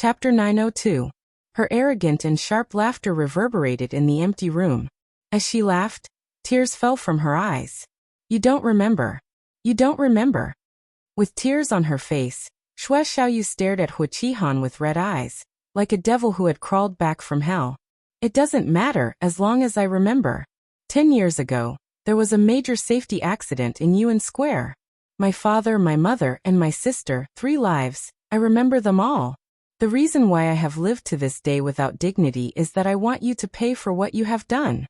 Chapter 902. Her arrogant and sharp laughter reverberated in the empty room. As she laughed, tears fell from her eyes. You don't remember. You don't remember. With tears on her face, Xue Xiaoyu stared at Hu Qihan with red eyes, like a devil who had crawled back from hell. It doesn't matter as long as I remember. 10 years ago, there was a major safety accident in Yuan Square. My father, my mother, and my sister, 3 lives, I remember them all. The reason why I have lived to this day without dignity is that I want you to pay for what you have done.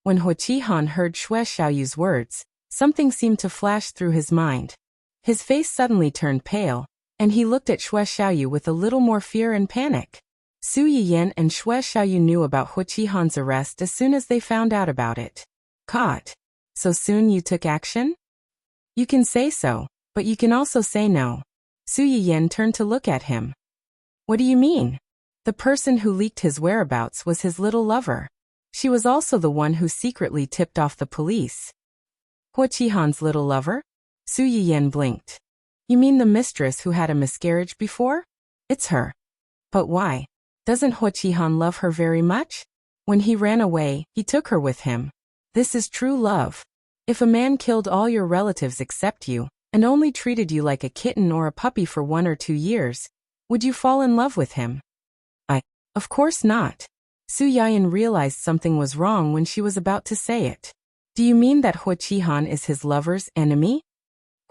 When Hu Qihan heard Xue Xiaoyu's words, something seemed to flash through his mind. His face suddenly turned pale, and he looked at Xue Xiaoyu with a little more fear and panic. Su Yiyan and Xue Xiaoyu knew about Hu Qihan's arrest as soon as they found out about it. Caught. So soon you took action? You can say so, but you can also say no. Su Yiyan turned to look at him. What do you mean? The person who leaked his whereabouts was his little lover. She was also the one who secretly tipped off the police. Hu Qihan's little lover? Su Yiyan blinked. You mean the mistress who had a miscarriage before? It's her. But why? Doesn't Hu Qihan love her very much? When he ran away, he took her with him. This is true love. If a man killed all your relatives except you, and only treated you like a kitten or a puppy for 1 or 2 years, would you fall in love with him? Of course not. Su Yiyan realized something was wrong when she was about to say it. Do you mean that Hu Qihan is his lover's enemy?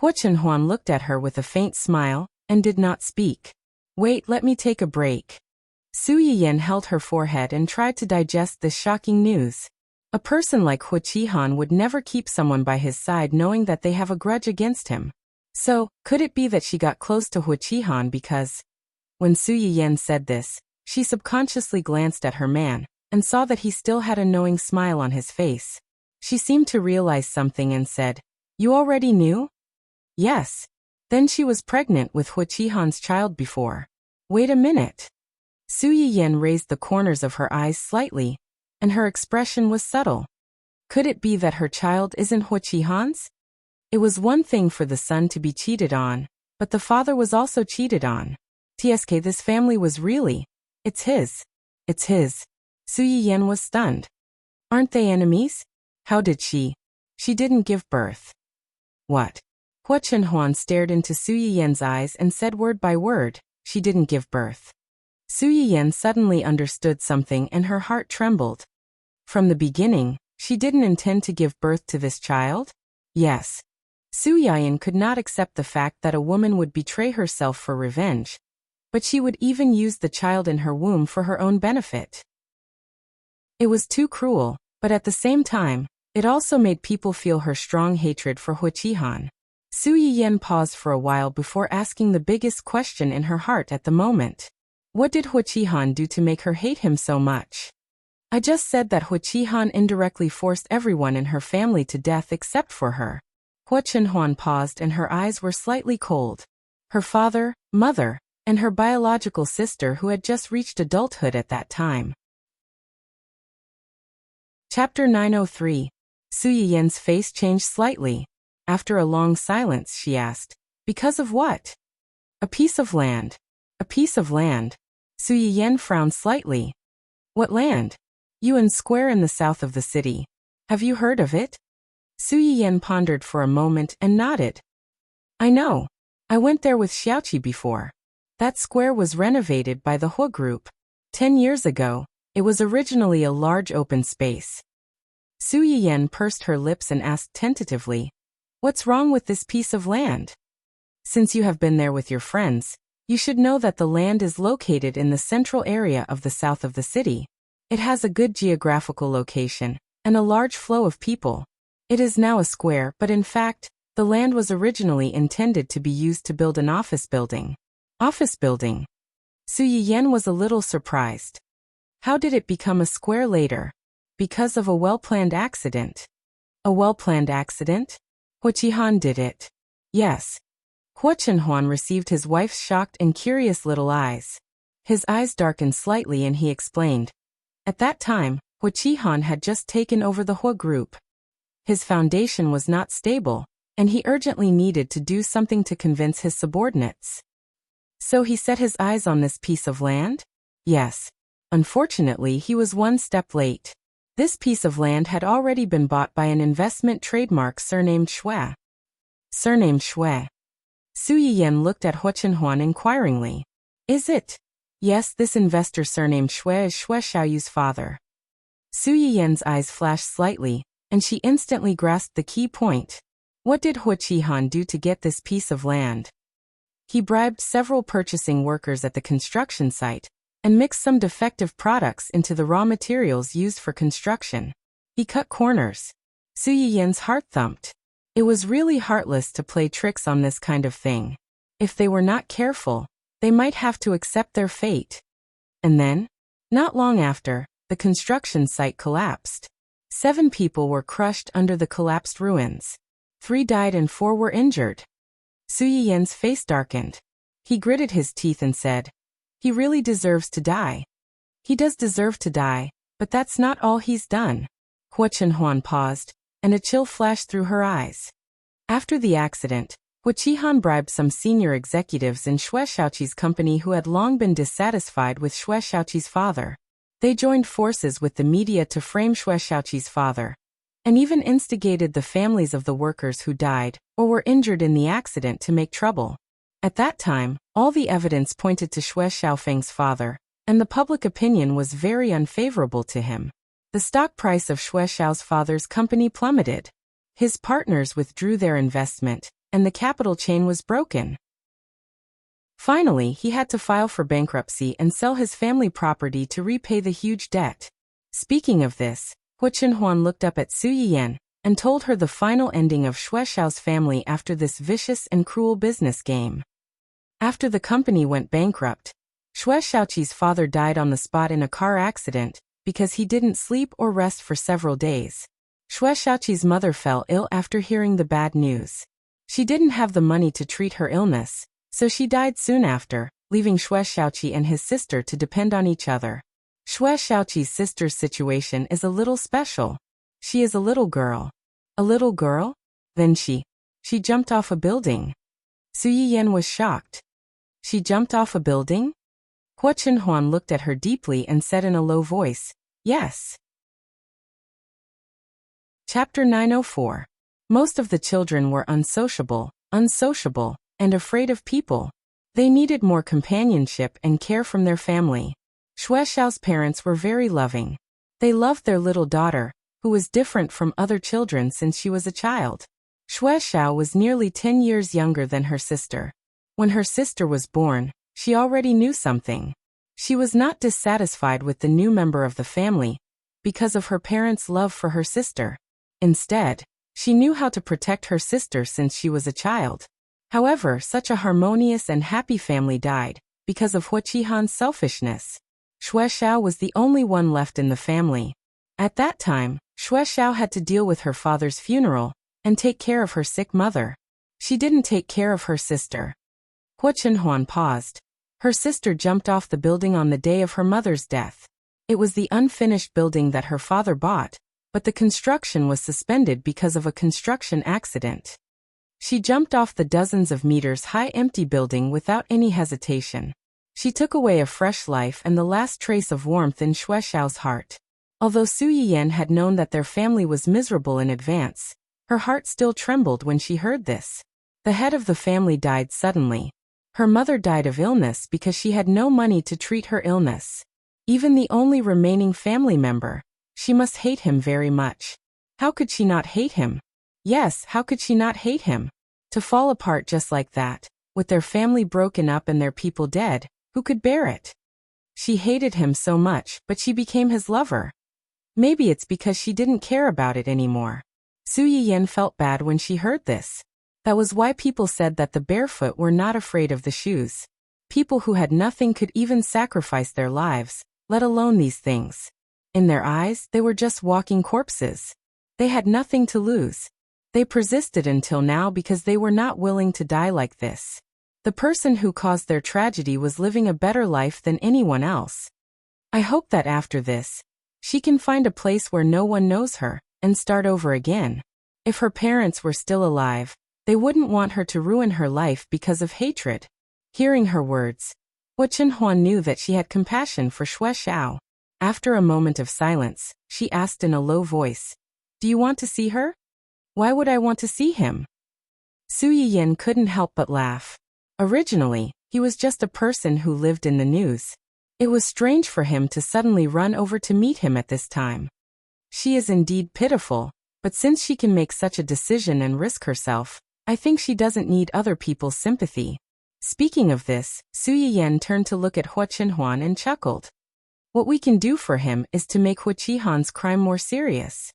Hu Chenhuan looked at her with a faint smile, and did not speak. Wait, let me take a break. Su Yiyan held her forehead and tried to digest this shocking news. A person like Hu Qihan would never keep someone by his side knowing that they have a grudge against him. So, could it be that she got close to Hu Qihan because... When Su Yiyan said this, she subconsciously glanced at her man, and saw that he still had a knowing smile on his face. She seemed to realize something and said, You already knew? Yes. Then she was pregnant with Hu Qihan's child before. Wait a minute. Su Yiyan raised the corners of her eyes slightly, and her expression was subtle. Could it be that her child isn't Hu Qihan's? It was one thing for the son to be cheated on, but the father was also cheated on. TSK, this family was really... It's his. It's his. Su Yiyan was stunned. Aren't they enemies? How did she? She didn't give birth. What? Hu Chenhuan stared into Su Yiyan's eyes and said word by word, she didn't give birth. Su Yiyan suddenly understood something and her heart trembled. From the beginning, she didn't intend to give birth to this child? Yes. Su Yiyan could not accept the fact that a woman would betray herself for revenge, but she would even use the child in her womb for her own benefit. It was too cruel, but at the same time, it also made people feel her strong hatred for Hu Qihan. Su Yiyan paused for a while before asking the biggest question in her heart at the moment. What did Hu Qihan do to make her hate him so much? I just said that Hu Qihan indirectly forced everyone in her family to death except for her. Hu Chenhuan paused and her eyes were slightly cold. Her father, mother, and her biological sister who had just reached adulthood at that time. Chapter 903. Su Yiyan's face changed slightly. After a long silence, she asked, Because of what? A piece of land. A piece of land. Su Yiyan frowned slightly. What land? Yuan Square in the south of the city. Have you heard of it? Su Yiyan pondered for a moment and nodded. I know. I went there with Xiaoqi before. That square was renovated by the Hu Group. 10 years ago, it was originally a large open space. Su Yiyan pursed her lips and asked tentatively, What's wrong with this piece of land? Since you have been there with your friends, you should know that the land is located in the central area of the south of the city. It has a good geographical location, and a large flow of people. It is now a square, but in fact, the land was originally intended to be used to build an office building. Office building? Su Yiyan was a little surprised. How did it become a square later? Because of a well-planned accident. A well-planned accident? Hu Qihan did it. Yes. Hu Chenhuan received his wife's shocked and curious little eyes. His eyes darkened slightly and he explained. At that time, Hu Qihan had just taken over the Hu Group. His foundation was not stable, and he urgently needed to do something to convince his subordinates. So he set his eyes on this piece of land? Yes. Unfortunately, he was one step late. This piece of land had already been bought by an investment trademark surnamed Shui. Surnamed Shui. Su Yiyan looked at Hu Chenhuan inquiringly. Is it? Yes, this investor surnamed Shui is Shui Xiaoyu's father. Su Yiyan's eyes flashed slightly, and she instantly grasped the key point. What did Hu Qihan do to get this piece of land? He bribed several purchasing workers at the construction site, and mixed some defective products into the raw materials used for construction. He cut corners. Su Yiyan's heart thumped. It was really heartless to play tricks on this kind of thing. If they were not careful, they might have to accept their fate. And then, not long after, the construction site collapsed. 7 people were crushed under the collapsed ruins. 3 died and 4 were injured. Su Yiyan's face darkened. He gritted his teeth and said, he really deserves to die. He does deserve to die, but that's not all he's done. Hu Chenhuan paused, and a chill flashed through her eyes. After the accident, Hu Qihan bribed some senior executives in Shui Xiaoqi's company who had long been dissatisfied with Shui Xiaoqi's father. They joined forces with the media to frame Shui Xiaoqi's father, and even instigated the families of the workers who died or were injured in the accident to make trouble. At that time, all the evidence pointed to Shui Xiaofeng's father, and the public opinion was very unfavorable to him. The stock price of Shui Xiao's father's company plummeted. His partners withdrew their investment, and the capital chain was broken. Finally, he had to file for bankruptcy and sell his family property to repay the huge debt. Speaking of this, Hu Chenhuan looked up at Su Yiyan and told her the final ending of Shui Xiao's family after this vicious and cruel business game. After the company went bankrupt, Shui Xiaoqi's father died on the spot in a car accident because he didn't sleep or rest for several days. Shui Xiaoqi's mother fell ill after hearing the bad news. She didn't have the money to treat her illness, so she died soon after, leaving Shui Xiaoqi and his sister to depend on each other. Shui Xiaoqi's sister's situation is a little special. She is a little girl. A little girl? Then she jumped off a building. Su Yiyan was shocked. She jumped off a building? Hu Chenhuan looked at her deeply and said in a low voice, yes. Chapter 904. Most of the children were unsociable, and afraid of people. They needed more companionship and care from their family. Shui Xiao's parents were very loving. They loved their little daughter, who was different from other children since she was a child. Shui Xiao was nearly 10 years younger than her sister. When her sister was born, she already knew something. She was not dissatisfied with the new member of the family because of her parents' love for her sister. Instead, she knew how to protect her sister since she was a child. However, such a harmonious and happy family died because of Hu Qihan's selfishness. Shui Xiao was the only one left in the family. At that time, Shui Xiao had to deal with her father's funeral and take care of her sick mother. She didn't take care of her sister. Hu Chenhuan paused. Her sister jumped off the building on the day of her mother's death. It was the unfinished building that her father bought, but the construction was suspended because of a construction accident. She jumped off the dozens of meters high empty building without any hesitation. She took away a fresh life and the last trace of warmth in Shui Xiao's heart. Although Su Yiyan had known that their family was miserable in advance, her heart still trembled when she heard this. The head of the family died suddenly. Her mother died of illness because she had no money to treat her illness. Even the only remaining family member, she must hate him very much. How could she not hate him? Yes, how could she not hate him? To fall apart just like that, with their family broken up and their people dead, who could bear it? She hated him so much, but she became his lover. Maybe it's because she didn't care about it anymore. Su Yiyan felt bad when she heard this. That was why people said that the barefoot were not afraid of the shoes. People who had nothing could even sacrifice their lives, let alone these things. In their eyes, they were just walking corpses. They had nothing to lose. They persisted until now because they were not willing to die like this. The person who caused their tragedy was living a better life than anyone else. I hope that after this, she can find a place where no one knows her, and start over again. If her parents were still alive, they wouldn't want her to ruin her life because of hatred. Hearing her words, Hua Chenhuan knew that she had compassion for Xue Xiao. After a moment of silence, she asked in a low voice, "Do you want to see her?" "Why would I want to see him?" Su Yiyan couldn't help but laugh. Originally, he was just a person who lived in the news. It was strange for him to suddenly run over to meet him at this time. She is indeed pitiful, but since she can make such a decision and risk herself, I think she doesn't need other people's sympathy. Speaking of this, Su Yiyan turned to look at Hua Chenhuan and chuckled. What we can do for him is to make Hua Qihan's crime more serious.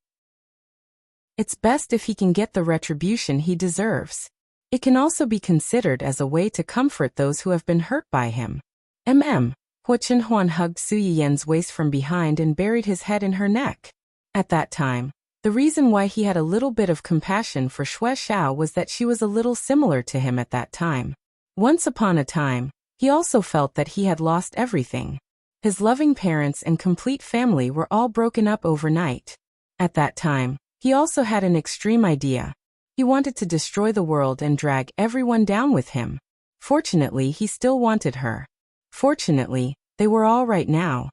It's best if he can get the retribution he deserves. It can also be considered as a way to comfort those who have been hurt by him. Hua Chenhuan hugged Su Yiyan's waist from behind and buried his head in her neck. At that time, the reason why he had a little bit of compassion for Xue Xiao was that she was a little similar to him at that time. Once upon a time, he also felt that he had lost everything. His loving parents and complete family were all broken up overnight. At that time, he also had an extreme idea. He wanted to destroy the world and drag everyone down with him. Fortunately, he still wanted her. Fortunately, they were all right now.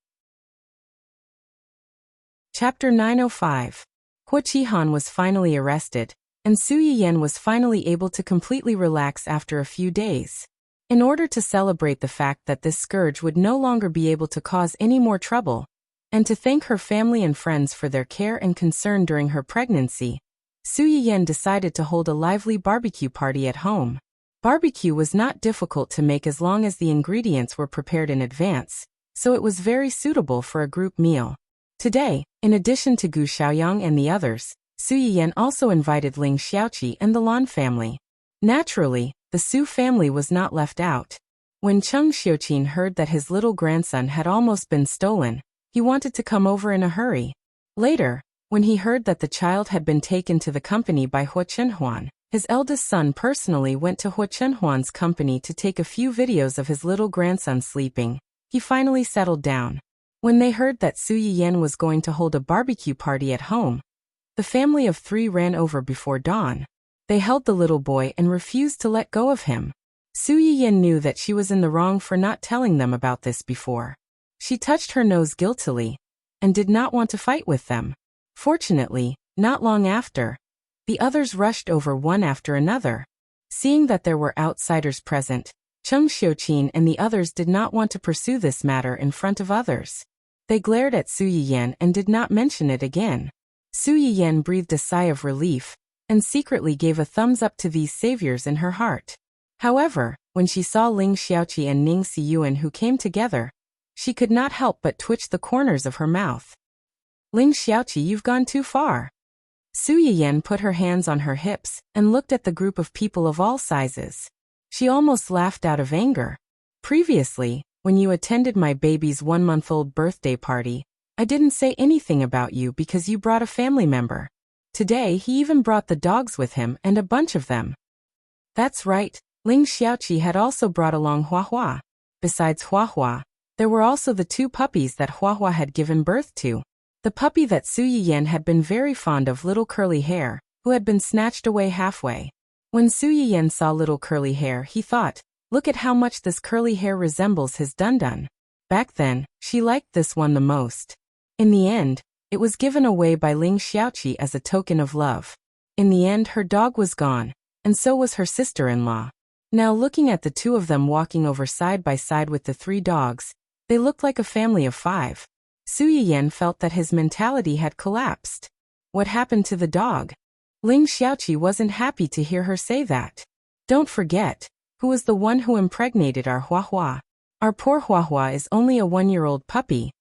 Chapter 905. Hua Qihan was finally arrested, and Su Yiyan was finally able to completely relax after a few days. In order to celebrate the fact that this scourge would no longer be able to cause any more trouble, and to thank her family and friends for their care and concern during her pregnancy, Su Yiyan decided to hold a lively barbecue party at home. Barbecue was not difficult to make as long as the ingredients were prepared in advance, so it was very suitable for a group meal. Today, in addition to Gu Xiaoyang and the others, Su Yiyan also invited Ling Xiaoqi and the Lan family. Naturally, the Su family was not left out. When Cheng Xiuqin heard that his little grandson had almost been stolen, he wanted to come over in a hurry. Later, when he heard that the child had been taken to the company by Hua Chenhuan, his eldest son personally went to Hua Chenhuan's company to take a few videos of his little grandson sleeping. He finally settled down. When they heard that Su Yiyan was going to hold a barbecue party at home, the family of 3 ran over before dawn. They held the little boy and refused to let go of him. Su Yiyan knew that she was in the wrong for not telling them about this before. She touched her nose guiltily, and did not want to fight with them. Fortunately, not long after, the others rushed over one after another. Seeing that there were outsiders present, Cheng Xiuqin and the others did not want to pursue this matter in front of others. They glared at Su Yiyan and did not mention it again. Su Yiyan breathed a sigh of relief, and secretly gave a thumbs up to these saviors in her heart. However, when she saw Ling Xiaoqi and Ning Xiyuan who came together, she could not help but twitch the corners of her mouth. Ling Xiaoqi, you've gone too far. Su Yiyan put her hands on her hips and looked at the group of people of all sizes. She almost laughed out of anger. Previously, when you attended my baby's 1-month-old birthday party, I didn't say anything about you because you brought a family member. Today he even brought the dogs with him and a bunch of them. That's right, Ling Xiaoqi had also brought along Hua Hua. Besides Hua Hua, there were also the 2 puppies that Hua Hua had given birth to. The puppy that Su Yiyan had been very fond of, Little Curly Hair, who had been snatched away halfway. When Su Yiyan saw Little Curly Hair, he thought, look at how much this curly hair resembles his Dundun. Back then, she liked this one the most. In the end, it was given away by Ling Xiaoqi as a token of love. In the end, her dog was gone, and so was her sister-in-law. Now looking at the 2 of them walking over side by side with the 3 dogs, they looked like a family of 5. Su Yiyan felt that his mentality had collapsed. What happened to the dog? Ling Xiaoqi wasn't happy to hear her say that. Don't forget, who was the one who impregnated our Hua Hua? Our poor Hua Hua is only a 1-year-old puppy.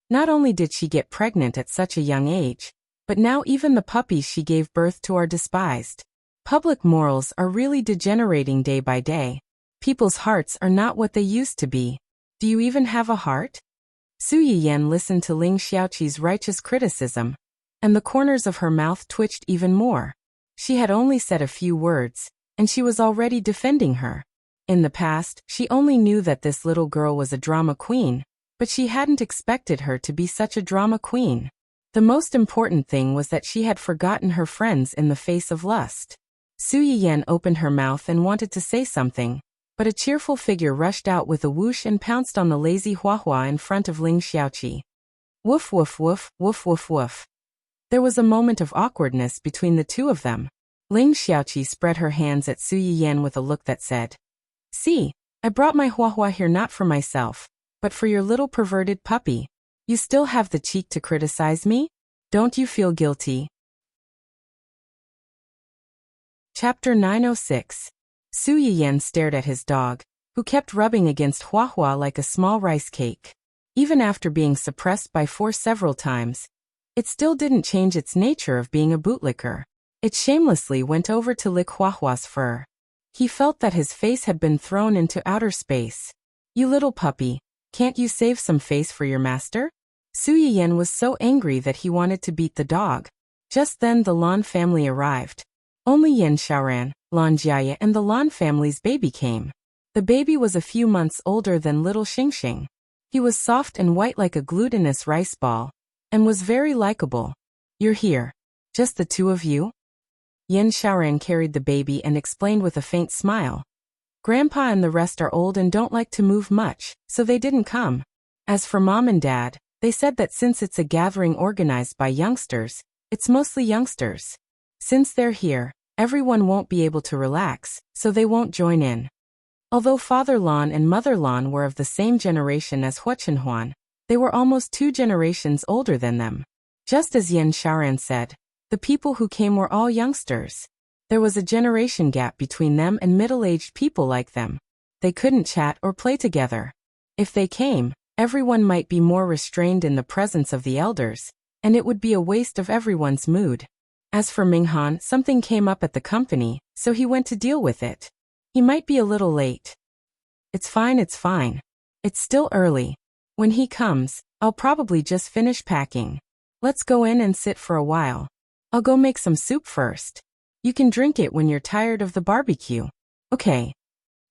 Not only did she get pregnant at such a young age, but now even the puppies she gave birth to are despised. Public morals are really degenerating day by day. People's hearts are not what they used to be. Do you even have a heart? Su Yiyan listened to Ling Xiaoqi's righteous criticism, and the corners of her mouth twitched even more. She had only said a few words, and she was already defending her. In the past, she only knew that this little girl was a drama queen, but she hadn't expected her to be such a drama queen. The most important thing was that she had forgotten her friends in the face of lust. Su Yiyan opened her mouth and wanted to say something, But a cheerful figure rushed out with a whoosh and pounced on the lazy Huahua in front of Ling Xiaoqi. Woof woof woof, woof woof woof. There was a moment of awkwardness between the two of them. Ling Xiaoqi spread her hands at Su Yiyan with a look that said, "See, I brought my Huahua here not for myself, but for your little perverted puppy. You still have the cheek to criticize me? Don't you feel guilty?" Chapter 906. Su Yiyan stared at his dog, who kept rubbing against Huahua like a small rice cake. Even after being suppressed by force several times, it still didn't change its nature of being a bootlicker. It shamelessly went over to lick Huahua's fur. He felt that his face had been thrown into outer space. "You little puppy, can't you save some face for your master?" Su Yiyan was so angry that he wanted to beat the dog. Just then the Lan family arrived. Only Yan Xiaoran, Lan Jiaye and the Lan family's baby came. The baby was a few months older than little Xingxing. He was soft and white like a glutinous rice ball, and was very likable. "You're here. Just the two of you?" Yan Xiaoran carried the baby and explained with a faint smile. "Grandpa and the rest are old and don't like to move much, so they didn't come. As for Mom and Dad, they said that since it's a gathering organized by youngsters, it's mostly youngsters. Since they're here, everyone won't be able to relax, so they won't join in." Although Father Lan and Mother Lan were of the same generation as Huachenhuan, they were almost 2 generations older than them. Just as Yan Xiaoran said, the people who came were all youngsters. There was a generation gap between them and middle-aged people like them. They couldn't chat or play together. If they came, everyone might be more restrained in the presence of the elders, and it would be a waste of everyone's mood. As for Minghan, something came up at the company, so he went to deal with it. He might be a little late. It's fine, it's fine. It's still early. When he comes, I'll probably just finish packing. Let's go in and sit for a while. I'll go make some soup first. You can drink it when you're tired of the barbecue. Okay.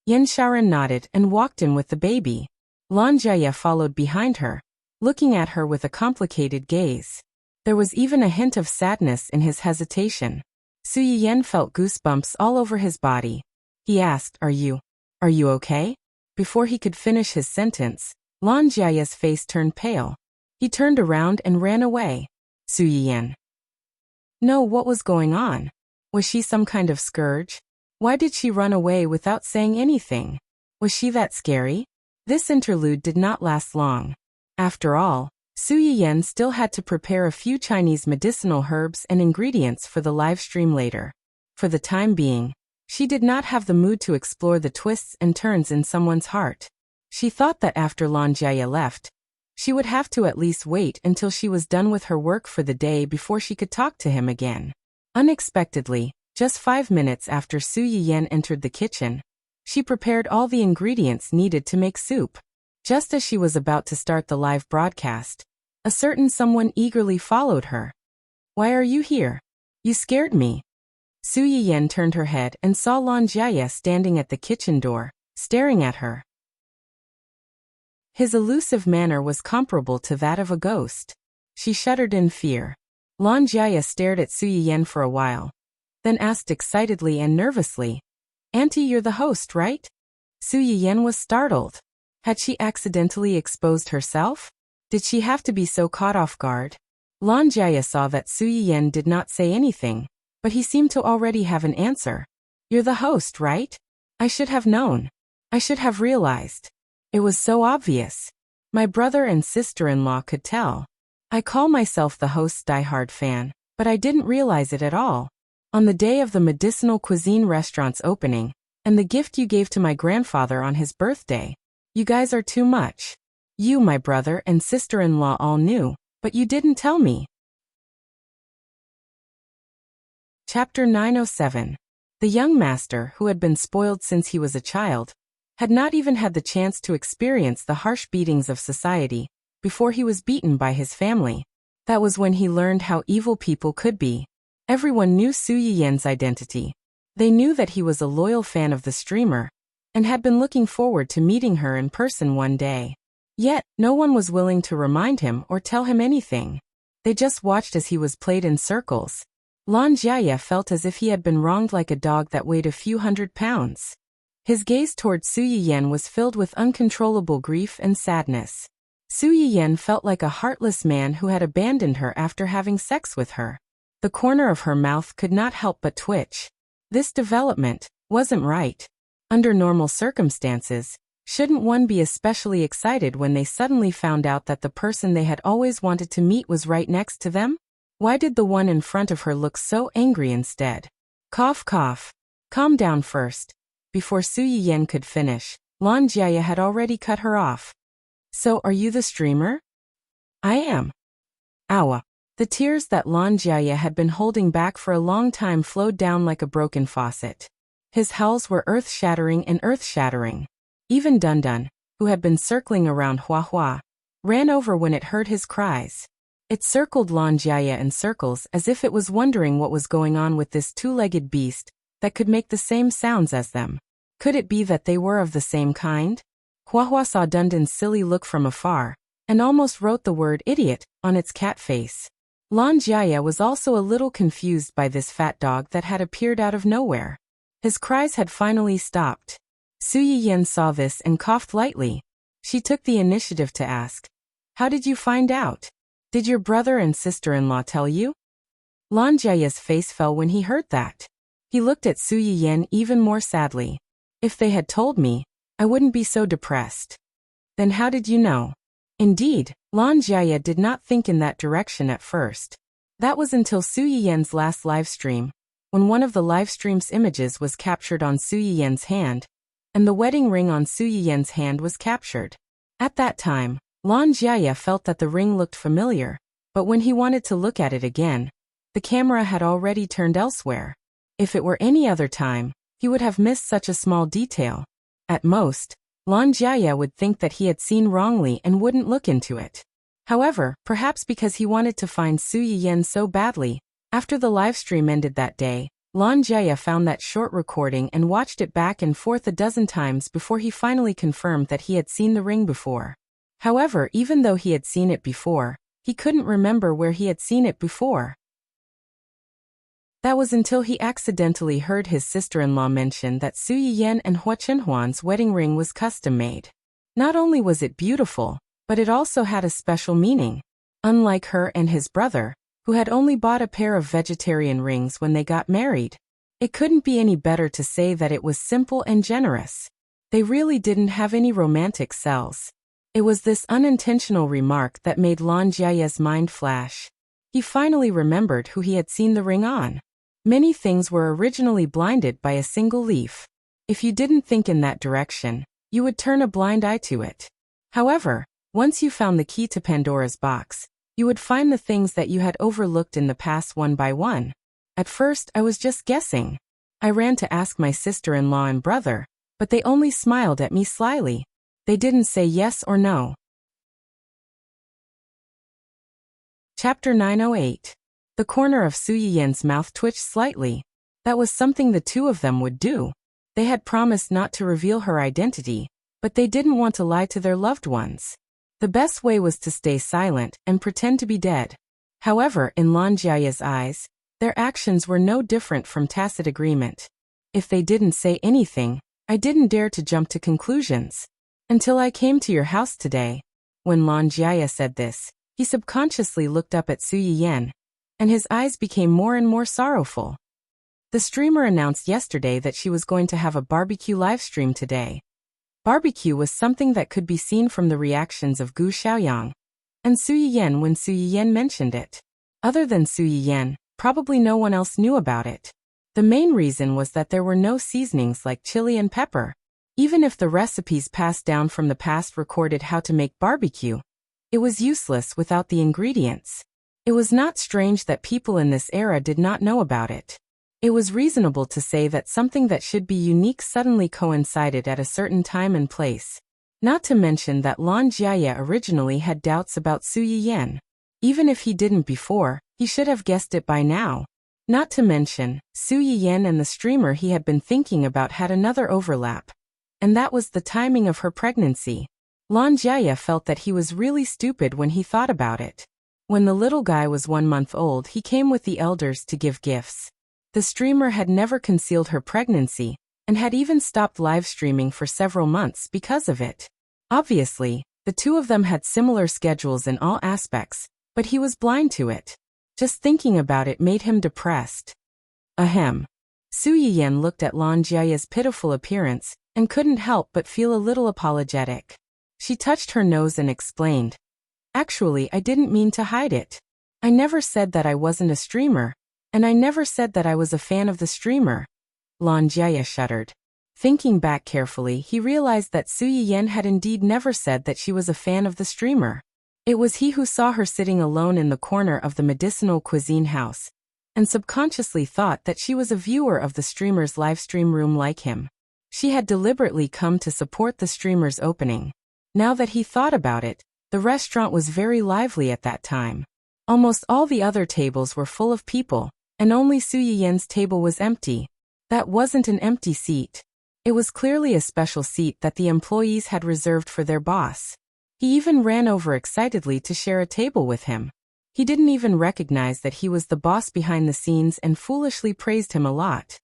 Yan Xiaoran nodded and walked in with the baby. Lan Jiaye followed behind her, looking at her with a complicated gaze. There was even a hint of sadness in his hesitation. Su Yiyan felt goosebumps all over his body. He asked, Are you okay?" Before he could finish his sentence, Lan Jiaye's face turned pale. He turned around and ran away. Su Yiyan. No, what was going on? Was she some kind of scourge? Why did she run away without saying anything? Was she that scary? This interlude did not last long. After all, Su Yiyan still had to prepare a few Chinese medicinal herbs and ingredients for the live stream later. For the time being, she did not have the mood to explore the twists and turns in someone's heart. She thought that after Lan Jiaye left, she would have to at least wait until she was done with her work for the day before she could talk to him again. Unexpectedly, just 5 minutes after Su Yiyan entered the kitchen, she prepared all the ingredients needed to make soup. Just as she was about to start the live broadcast, a certain someone eagerly followed her. Why are you here? You scared me. Su Yiyan turned her head and saw Lan Jiaye standing at the kitchen door, staring at her. His elusive manner was comparable to that of a ghost. She shuddered in fear. Lan Jiaye stared at Su Yiyan for a while, then asked excitedly and nervously, Auntie, you're the host, right? Su Yiyan was startled. Had she accidentally exposed herself? Did she have to be so caught off guard? Lan Jiaye saw that Su Yiyan did not say anything, but he seemed to already have an answer. You're the host, right? I should have known. I should have realized. It was so obvious. My brother and sister-in-law could tell. I call myself the host's diehard fan, but I didn't realize it at all. On the day of the medicinal cuisine restaurant's opening, and the gift you gave to my grandfather on his birthday, you guys are too much. You, my brother, and sister-in-law all knew, but you didn't tell me. Chapter 907. The young master, who had been spoiled since he was a child, had not even had the chance to experience the harsh beatings of society before he was beaten by his family. That was when he learned how evil people could be. Everyone knew Su Yiyan's identity. They knew that he was a loyal fan of the streamer, and had been looking forward to meeting her in person one day. Yet, no one was willing to remind him or tell him anything. They just watched as he was played in circles. Lan Jiaye felt as if he had been wronged like a dog that weighed a few 100 pounds. His gaze toward Su Yiyen was filled with uncontrollable grief and sadness. Su Yiyen felt like a heartless man who had abandoned her after having sex with her. The corner of her mouth could not help but twitch. This development wasn't right. Under normal circumstances, shouldn't one be especially excited when they suddenly found out that the person they had always wanted to meet was right next to them? Why did the one in front of her look so angry instead? Cough cough. Calm down first. Before Su Yiyen could finish, Lan Jiaya had already cut her off. So are you the streamer? I am. Awa. The tears that Lan Jiaya had been holding back for a long time flowed down like a broken faucet. His howls were earth-shattering and earth-shattering. Even Dundun, who had been circling around Hua Hua, ran over when it heard his cries. It circled Lan Jiaya in circles as if it was wondering what was going on with this two-legged beast that could make the same sounds as them. Could it be that they were of the same kind? Hua Hua saw Dundun's silly look from afar, and almost wrote the word idiot on its cat face. Lan Jiaya was also a little confused by this fat dog that had appeared out of nowhere. His cries had finally stopped. Su Yiyen saw this and coughed lightly. She took the initiative to ask, "How did you find out? Did your brother and sister-in-law tell you?" Lan Jiaya's face fell when he heard that. He looked at Su Yiyen even more sadly. "If they had told me, I wouldn't be so depressed." "Then how did you know?" Indeed, Lan Jiaya did not think in that direction at first. That was until Su Yiyen's last livestream, when one of the livestream's images was captured on Su Yiyen's hand, and the wedding ring on Su Yiyen's hand was captured. At that time, Lan Jiaya felt that the ring looked familiar, but when he wanted to look at it again, the camera had already turned elsewhere. If it were any other time, he would have missed such a small detail. At most, Lan Jiaya would think that he had seen wrongly and wouldn't look into it. However, perhaps because he wanted to find Su Yiyen so badly, after the livestream ended that day, Lan Jiaya found that short recording and watched it back and forth a dozen times before he finally confirmed that he had seen the ring before. However, even though he had seen it before, he couldn't remember where he had seen it before. That was until he accidentally heard his sister-in-law mention that Su Yiyen and Hua Chenhuan's wedding ring was custom-made. Not only was it beautiful, but it also had a special meaning. Unlike her and his brother, who had only bought a pair of vegetarian rings when they got married, it couldn't be any better to say that it was simple and generous. They really didn't have any romantic cells. It was this unintentional remark that made Lan Jiaya's mind flash. He finally remembered who he had seen the ring on. Many things were originally blinded by a single leaf. If you didn't think in that direction, you would turn a blind eye to it. However, once you found the key to Pandora's box, you would find the things that you had overlooked in the past one by one. At first, I was just guessing. I ran to ask my sister-in-law and brother, but they only smiled at me slyly. They didn't say yes or no. Chapter 908. The corner of Su Yiyen's mouth twitched slightly. That was something the two of them would do. They had promised not to reveal her identity, but they didn't want to lie to their loved ones. The best way was to stay silent and pretend to be dead. However, in Lan Jiaya's eyes, their actions were no different from tacit agreement. If they didn't say anything, I didn't dare to jump to conclusions. Until I came to your house today. When Lan Jiaya said this, he subconsciously looked up at Su Yiyen, and his eyes became more and more sorrowful. The streamer announced yesterday that she was going to have a barbecue livestream today. Barbecue was something that could be seen from the reactions of Gu Xiaoyang and Su Yiyen when Su Yiyen mentioned it. Other than Su Yiyen, probably no one else knew about it. The main reason was that there were no seasonings like chili and pepper. Even if the recipes passed down from the past recorded how to make barbecue, it was useless without the ingredients. It was not strange that people in this era did not know about it. It was reasonable to say that something that should be unique suddenly coincided at a certain time and place. Not to mention that Lan Jiaya originally had doubts about Su Yiyen. Even if he didn't before, he should have guessed it by now. Not to mention, Su Yiyen and the streamer he had been thinking about had another overlap. And that was the timing of her pregnancy. Lan Jiaya felt that he was really stupid when he thought about it. When the little guy was 1 month old, he came with the elders to give gifts. The streamer had never concealed her pregnancy, and had even stopped live streaming for several months because of it. Obviously, the two of them had similar schedules in all aspects, but he was blind to it. Just thinking about it made him depressed. Ahem. Su Yiyan looked at Lan Jiaya's pitiful appearance and couldn't help but feel a little apologetic. She touched her nose and explained, "Actually, I didn't mean to hide it. I never said that I wasn't a streamer, and I never said that I was a fan of the streamer." Lan Jiaya shuddered. Thinking back carefully, he realized that Su Yiyan had indeed never said that she was a fan of the streamer. It was he who saw her sitting alone in the corner of the medicinal cuisine house, and subconsciously thought that she was a viewer of the streamer's livestream room like him. She had deliberately come to support the streamer's opening. Now that he thought about it, the restaurant was very lively at that time. Almost all the other tables were full of people, and only Su Yiyan's table was empty. That wasn't an empty seat. It was clearly a special seat that the employees had reserved for their boss. He even ran over excitedly to share a table with him. He didn't even recognize that he was the boss behind the scenes and foolishly praised him a lot.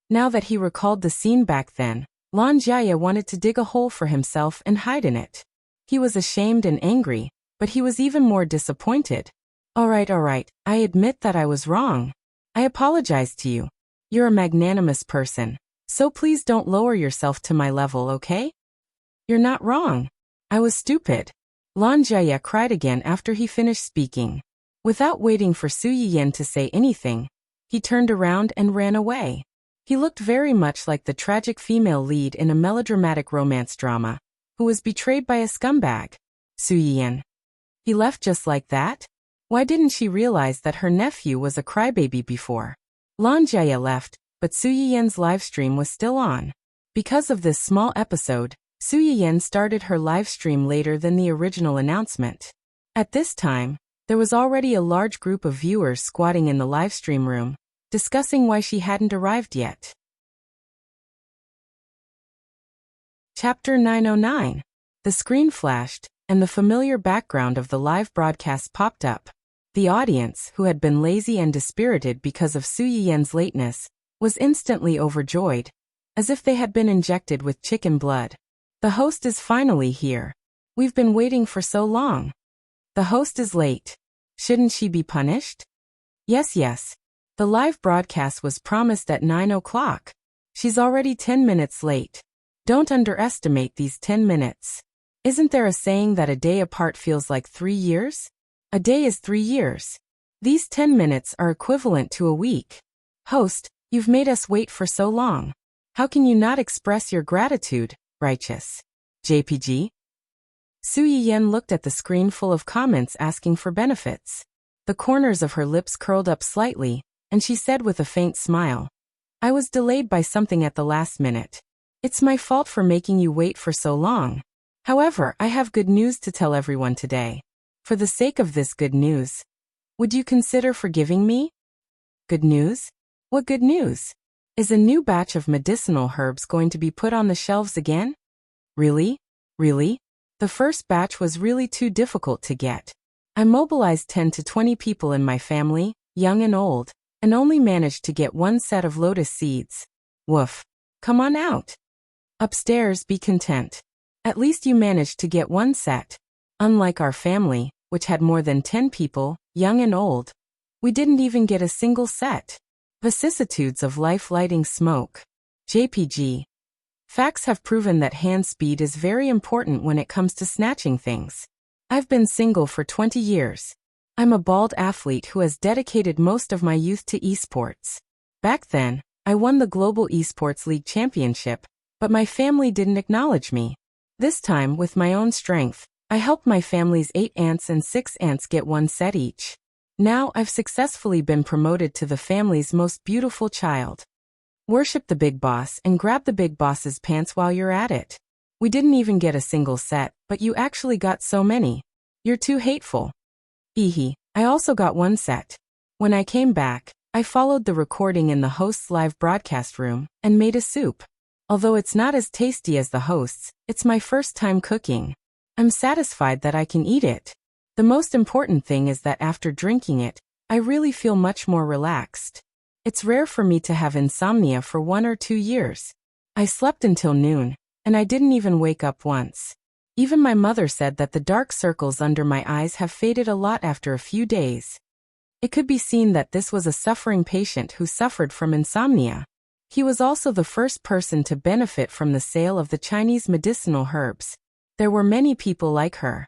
Now that he recalled the scene back then, Lan Jiaya wanted to dig a hole for himself and hide in it. He was ashamed and angry, but he was even more disappointed. All right, I admit that I was wrong. I apologize to you. You're a magnanimous person, so please don't lower yourself to my level, okay? You're not wrong. I was stupid. Lan Jiaya cried again after he finished speaking. Without waiting for Su Yiyan to say anything, he turned around and ran away. He looked very much like the tragic female lead in a melodramatic romance drama, who was betrayed by a scumbag. Su Yiyan. He left just like that? Why didn't she realize that her nephew was a crybaby before? Lan Jiaya left, but Su Yiyan's livestream was still on. Because of this small episode, Su Yiyan started her livestream later than the original announcement. At this time, there was already a large group of viewers squatting in the livestream room, discussing why she hadn't arrived yet. Chapter 909. The screen flashed, and the familiar background of the live broadcast popped up. The audience, who had been lazy and dispirited because of Su Yiyan's lateness, was instantly overjoyed, as if they had been injected with chicken blood. The host is finally here. We've been waiting for so long. The host is late. Shouldn't she be punished? Yes. The live broadcast was promised at 9 o'clock. She's already 10 minutes late. Don't underestimate these 10 minutes. Isn't there a saying that a day apart feels like 3 years? A day is 3 years. These 10 minutes are equivalent to a week. Host, you've made us wait for so long. How can you not express your gratitude, righteous JPG? Su Yiyan looked at the screen full of comments asking for benefits. The corners of her lips curled up slightly, and she said with a faint smile, "I was delayed by something at the last minute. It's my fault for making you wait for so long. However, I have good news to tell everyone today. For the sake of this good news, would you consider forgiving me?" Good news? What good news? Is a new batch of medicinal herbs going to be put on the shelves again? Really? The first batch was really too difficult to get. I mobilized 10 to 20 people in my family, young and old, and only managed to get one set of lotus seeds. Woof. Come on out. Upstairs, be content. At least you managed to get one set. Unlike our family, which had more than 10 people, young and old, we didn't even get a single set. Vicissitudes of life lighting smoke. JPG. Facts have proven that hand speed is very important when it comes to snatching things. I've been single for 20 years. I'm a bald athlete who has dedicated most of my youth to esports. Back then, I won the Global Esports League Championship, but my family didn't acknowledge me. This time, with my own strength, I helped my family's 8 aunts and 6 aunts get one set each. Now I've successfully been promoted to the family's most beautiful child. Worship the big boss and grab the big boss's pants while you're at it. We didn't even get a single set, but you actually got so many. You're too hateful. I also got one set. When I came back, I followed the recording in the host's live broadcast room and made a soup. Although it's not as tasty as the host's, it's my first time cooking. I'm satisfied that I can eat it. The most important thing is that after drinking it, I really feel much more relaxed. It's rare for me to have insomnia for 1 or 2 years. I slept until noon, and I didn't even wake up once. Even my mother said that the dark circles under my eyes have faded a lot after a few days. It could be seen that this was a suffering patient who suffered from insomnia. He was also the first person to benefit from the sale of the Chinese medicinal herbs. There were many people like her.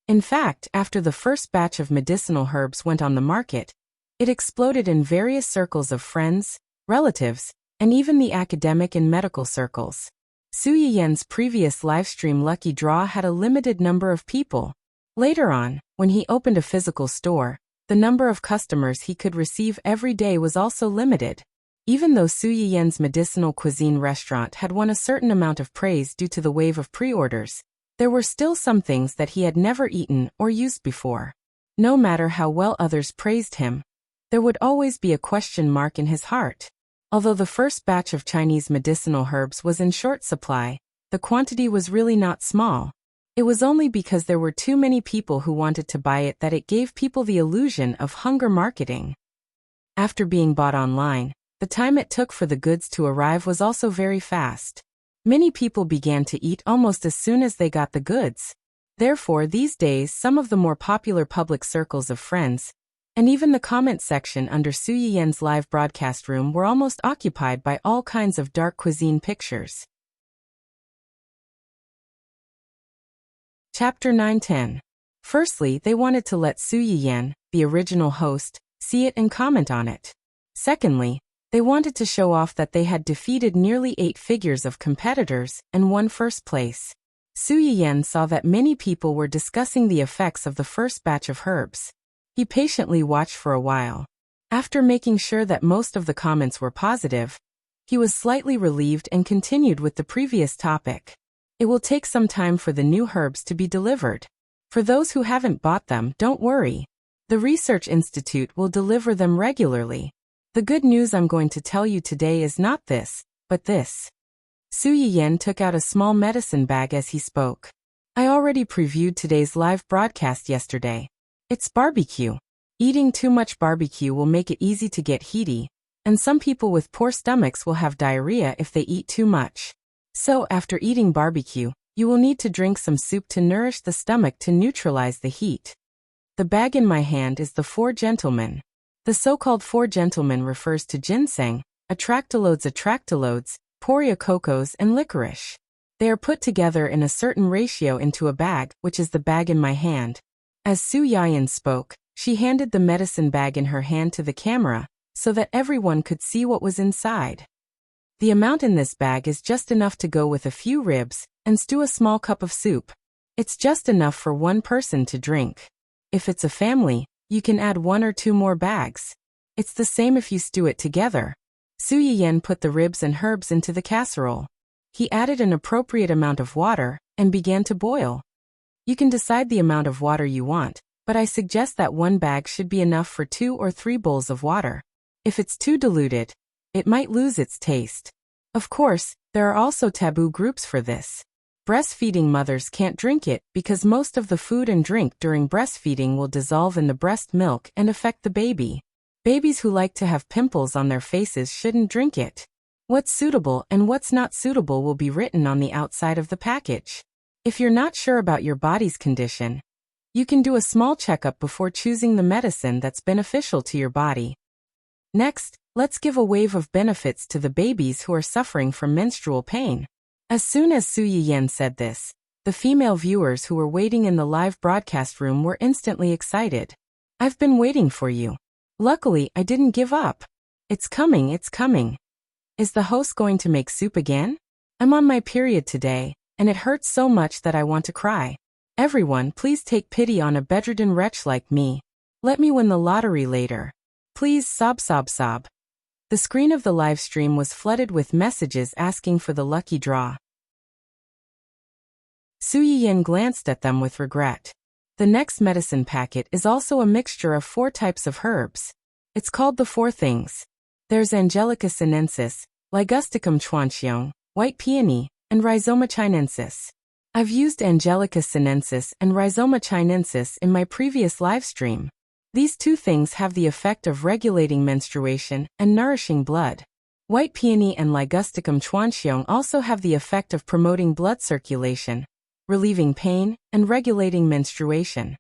In fact, after the first batch of medicinal herbs went on the market, it exploded in various circles of friends, relatives, and even the academic and medical circles. Su Yiyan's previous livestream lucky draw had a limited number of people. Later on, when he opened a physical store, the number of customers he could receive every day was also limited. Even though Su Yiyan's medicinal cuisine restaurant had won a certain amount of praise due to the wave of pre-orders, there were still some things that he had never eaten or used before. No matter how well others praised him, there would always be a question mark in his heart. Although the first batch of Chinese medicinal herbs was in short supply, the quantity was really not small. It was only because there were too many people who wanted to buy it that it gave people the illusion of hunger marketing. After being bought online, the time it took for the goods to arrive was also very fast. Many people began to eat almost as soon as they got the goods. Therefore, these days some of the more popular public circles of friends, and even the comment section under Su Yiyan's live broadcast room were almost occupied by all kinds of dark cuisine pictures. Chapter 9-10. Firstly, they wanted to let Su Yiyan, the original host, see it and comment on it. Secondly, they wanted to show off that they had defeated nearly 8 figures of competitors and won first place. Su Yiyan saw that many people were discussing the effects of the first batch of herbs. He patiently watched for a while. After making sure that most of the comments were positive, he was slightly relieved and continued with the previous topic. It will take some time for the new herbs to be delivered. For those who haven't bought them, don't worry. The Research Institute will deliver them regularly. The good news I'm going to tell you today is not this, but this. Su Yiyan took out a small medicine bag as he spoke. I already previewed today's live broadcast yesterday. It's barbecue. Eating too much barbecue will make it easy to get heaty, and some people with poor stomachs will have diarrhea if they eat too much. So after eating barbecue, you will need to drink some soup to nourish the stomach to neutralize the heat. The bag in my hand is the 4 gentlemen. The so-called 4 gentlemen refers to ginseng, atractylodes, poria cocos and licorice. They are put together in a certain ratio into a bag, which is the bag in my hand. As Su Yiyan spoke, she handed the medicine bag in her hand to the camera, so that everyone could see what was inside. The amount in this bag is just enough to go with a few ribs, and stew a small cup of soup. It's just enough for one person to drink. If it's a family, you can add 1 or 2 more bags. It's the same if you stew it together. Su Yiyan put the ribs and herbs into the casserole. He added an appropriate amount of water, and began to boil. You can decide the amount of water you want, but I suggest that 1 bag should be enough for 2 or 3 bowls of water. If it's too diluted, it might lose its taste. Of course, there are also taboo groups for this. Breastfeeding mothers can't drink it because most of the food and drink during breastfeeding will dissolve in the breast milk and affect the baby. Babies who like to have pimples on their faces shouldn't drink it. What's suitable and what's not suitable will be written on the outside of the package. If you're not sure about your body's condition, you can do a small checkup before choosing the medicine that's beneficial to your body. Next, let's give a wave of benefits to the babies who are suffering from menstrual pain. As soon as Su Yiyan said this, the female viewers who were waiting in the live broadcast room were instantly excited. I've been waiting for you. Luckily, I didn't give up. It's coming, it's coming. Is the host going to make soup again? I'm on my period today, and it hurts so much that I want to cry. Everyone, please take pity on a bedridden wretch like me. Let me win the lottery later. Please sob sob sob. The screen of the live stream was flooded with messages asking for the lucky draw. Su Yiyan glanced at them with regret. The next medicine packet is also a mixture of 4 types of herbs. It's called the 4 things. There's Angelica sinensis, Ligusticum chuanxiong, white peony, and Rhizoma chinensis. I've used Angelica sinensis and Rhizoma chinensis in my previous live stream. These two things have the effect of regulating menstruation and nourishing blood. White peony and Ligusticum chuanxiong also have the effect of promoting blood circulation, relieving pain, and regulating menstruation.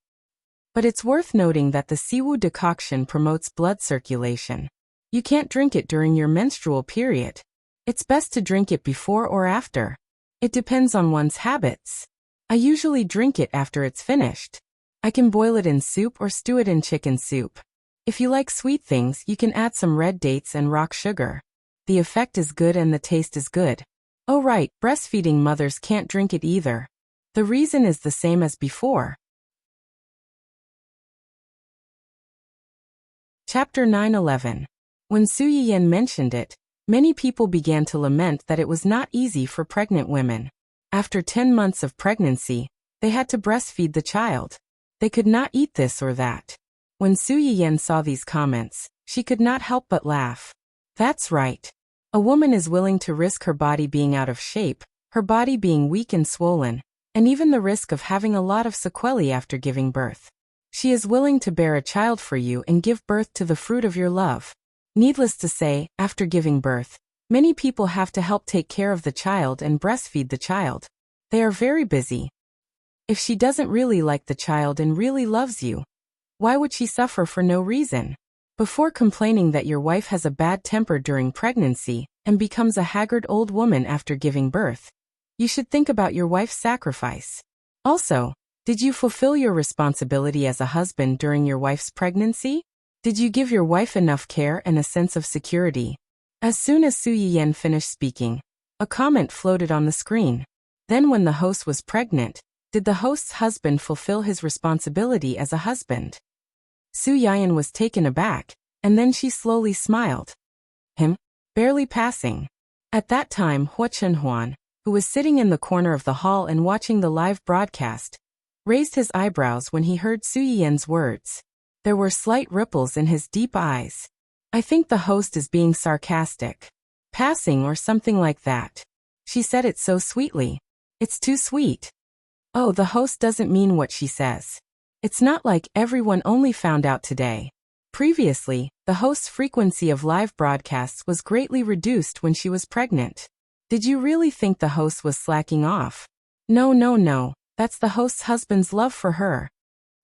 But it's worth noting that the siwu decoction promotes blood circulation. You can't drink it during your menstrual period. It's best to drink it before or after. It depends on one's habits. I usually drink it after it's finished. I can boil it in soup or stew it in chicken soup. If you like sweet things, you can add some red dates and rock sugar. The effect is good and the taste is good. Oh right, breastfeeding mothers can't drink it either. The reason is the same as before. Chapter 9:11. When Su Yiyan mentioned it, many people began to lament that it was not easy for pregnant women. After 10 months of pregnancy, they had to breastfeed the child. They could not eat this or that. When Su Yiyan saw these comments, she could not help but laugh. That's right. A woman is willing to risk her body being out of shape, her body being weak and swollen, and even the risk of having a lot of sequelae after giving birth. She is willing to bear a child for you and give birth to the fruit of your love. Needless to say, after giving birth, many people have to help take care of the child and breastfeed the child. They are very busy. If she doesn't really like the child and really loves you, why would she suffer for no reason? Before complaining that your wife has a bad temper during pregnancy and becomes a haggard old woman after giving birth, you should think about your wife's sacrifice. Also, did you fulfill your responsibility as a husband during your wife's pregnancy? Did you give your wife enough care and a sense of security? As soon as Su Yiyan finished speaking, a comment floated on the screen. Then when the host was pregnant, did the host's husband fulfill his responsibility as a husband? Su Yiyan was taken aback, and then she slowly smiled. Him? Barely passing. At that time Hua Chenhuan, who was sitting in the corner of the hall and watching the live broadcast, raised his eyebrows when he heard Su Yiyan's words. There were slight ripples in his deep eyes. I think the host is being sarcastic. Passing or something like that. She said it so sweetly. It's too sweet. Oh, the host doesn't mean what she says. It's not like everyone only found out today. Previously, the host's frequency of live broadcasts was greatly reduced when she was pregnant. Did you really think the host was slacking off? No. That's the host's husband's love for her.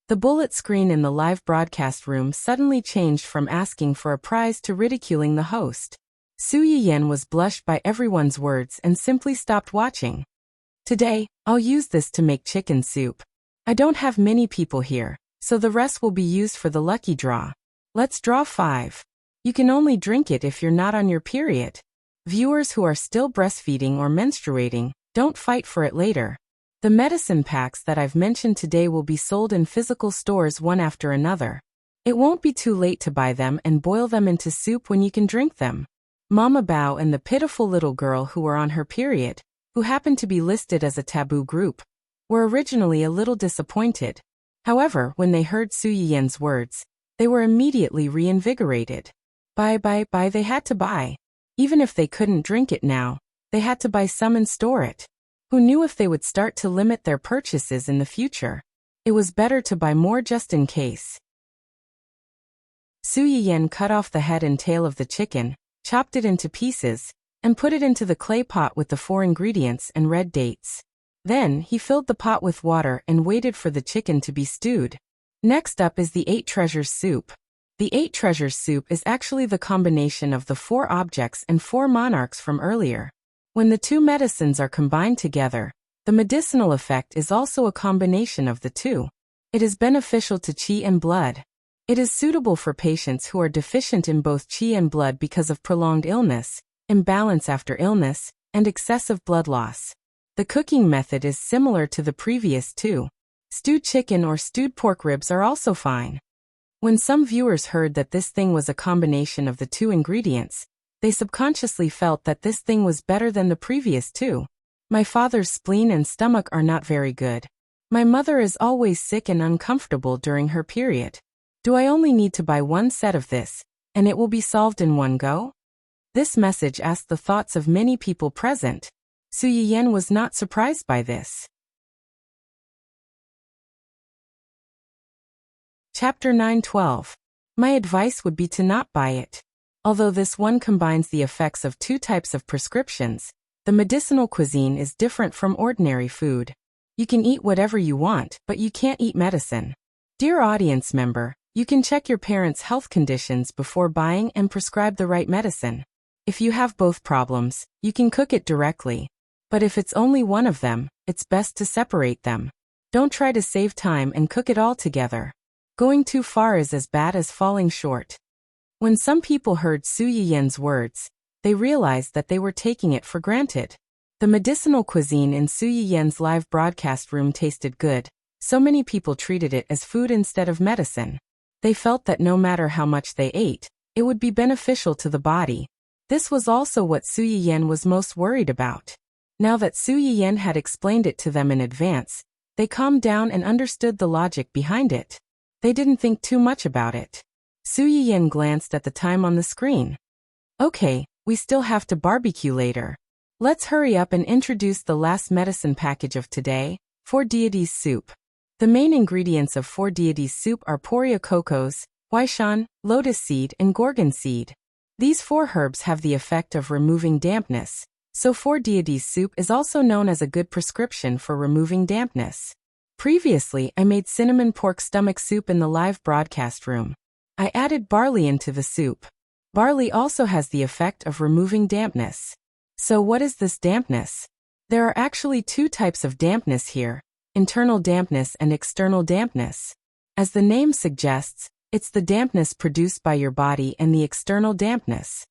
The bullet screen in the live broadcast room suddenly changed from asking for a prize to ridiculing the host. Su Yiyan was blushed by everyone's words and simply stopped watching. Today, I'll use this to make chicken soup. I don't have many people here, so the rest will be used for the lucky draw. Let's draw 5. You can only drink it if you're not on your period. Viewers who are still breastfeeding or menstruating, don't fight for it later. The medicine packs that I've mentioned today will be sold in physical stores one after another. It won't be too late to buy them and boil them into soup when you can drink them. Mama Bao and the pitiful little girl who were on her period, who happened to be listed as a taboo group, were originally a little disappointed. However, when they heard Su Yiyan's words, they were immediately reinvigorated. Buy, they had to buy. Even if they couldn't drink it now, they had to buy some and store it. Who knew if they would start to limit their purchases in the future? It was better to buy more just in case. Su Yiyan cut off the head and tail of the chicken, chopped it into pieces, and put it into the clay pot with the 4 ingredients and red dates. Then, he filled the pot with water and waited for the chicken to be stewed. Next up is the 8 treasures soup. The 8 treasures soup is actually the combination of the 4 objects and 4 monarchs from earlier. When the 2 medicines are combined together, the medicinal effect is also a combination of the 2. It is beneficial to qi and blood. It is suitable for patients who are deficient in both qi and blood because of prolonged illness, imbalance after illness, and excessive blood loss. The cooking method is similar to the previous 2. Stewed chicken or stewed pork ribs are also fine. When some viewers heard that this thing was a combination of the 2 ingredients, they subconsciously felt that this thing was better than the previous 2. My father's spleen and stomach are not very good. My mother is always sick and uncomfortable during her period. Do I only need to buy 1 set of this, and it will be solved in one go? This message asked the thoughts of many people present. Su Yiyan was not surprised by this. Chapter 9:12. My advice would be to not buy it. Although this one combines the effects of two types of prescriptions, the medicinal cuisine is different from ordinary food. You can eat whatever you want, but you can't eat medicine. Dear audience member, you can check your parents' health conditions before buying and prescribe the right medicine. If you have both problems, you can cook it directly. But if it's only one of them, it's best to separate them. Don't try to save time and cook it all together. Going too far is as bad as falling short. When some people heard Su Yiyen's words, they realized that they were taking it for granted. The medicinal cuisine in Su Yiyen's live broadcast room tasted good, so many people treated it as food instead of medicine. They felt that no matter how much they ate, it would be beneficial to the body. This was also what Su Yiyen was most worried about. Now that Su Yiyen had explained it to them in advance, they calmed down and understood the logic behind it. They didn't think too much about it. Su Yiyen glanced at the time on the screen. Okay, we still have to barbecue later. Let's hurry up and introduce the last medicine package of today, Four Deities Soup. The main ingredients of Four Deities Soup are Poria cocos, huaishan, lotus seed, and gorgon seed. These four herbs have the effect of removing dampness, so Four Deities Soup is also known as a good prescription for removing dampness. Previously, I made cinnamon pork stomach soup in the live broadcast room. I added barley into the soup. Barley also has the effect of removing dampness. So what is this dampness? There are actually two types of dampness here, internal dampness and external dampness. As the name suggests, it's the dampness produced by your body and the external dampness.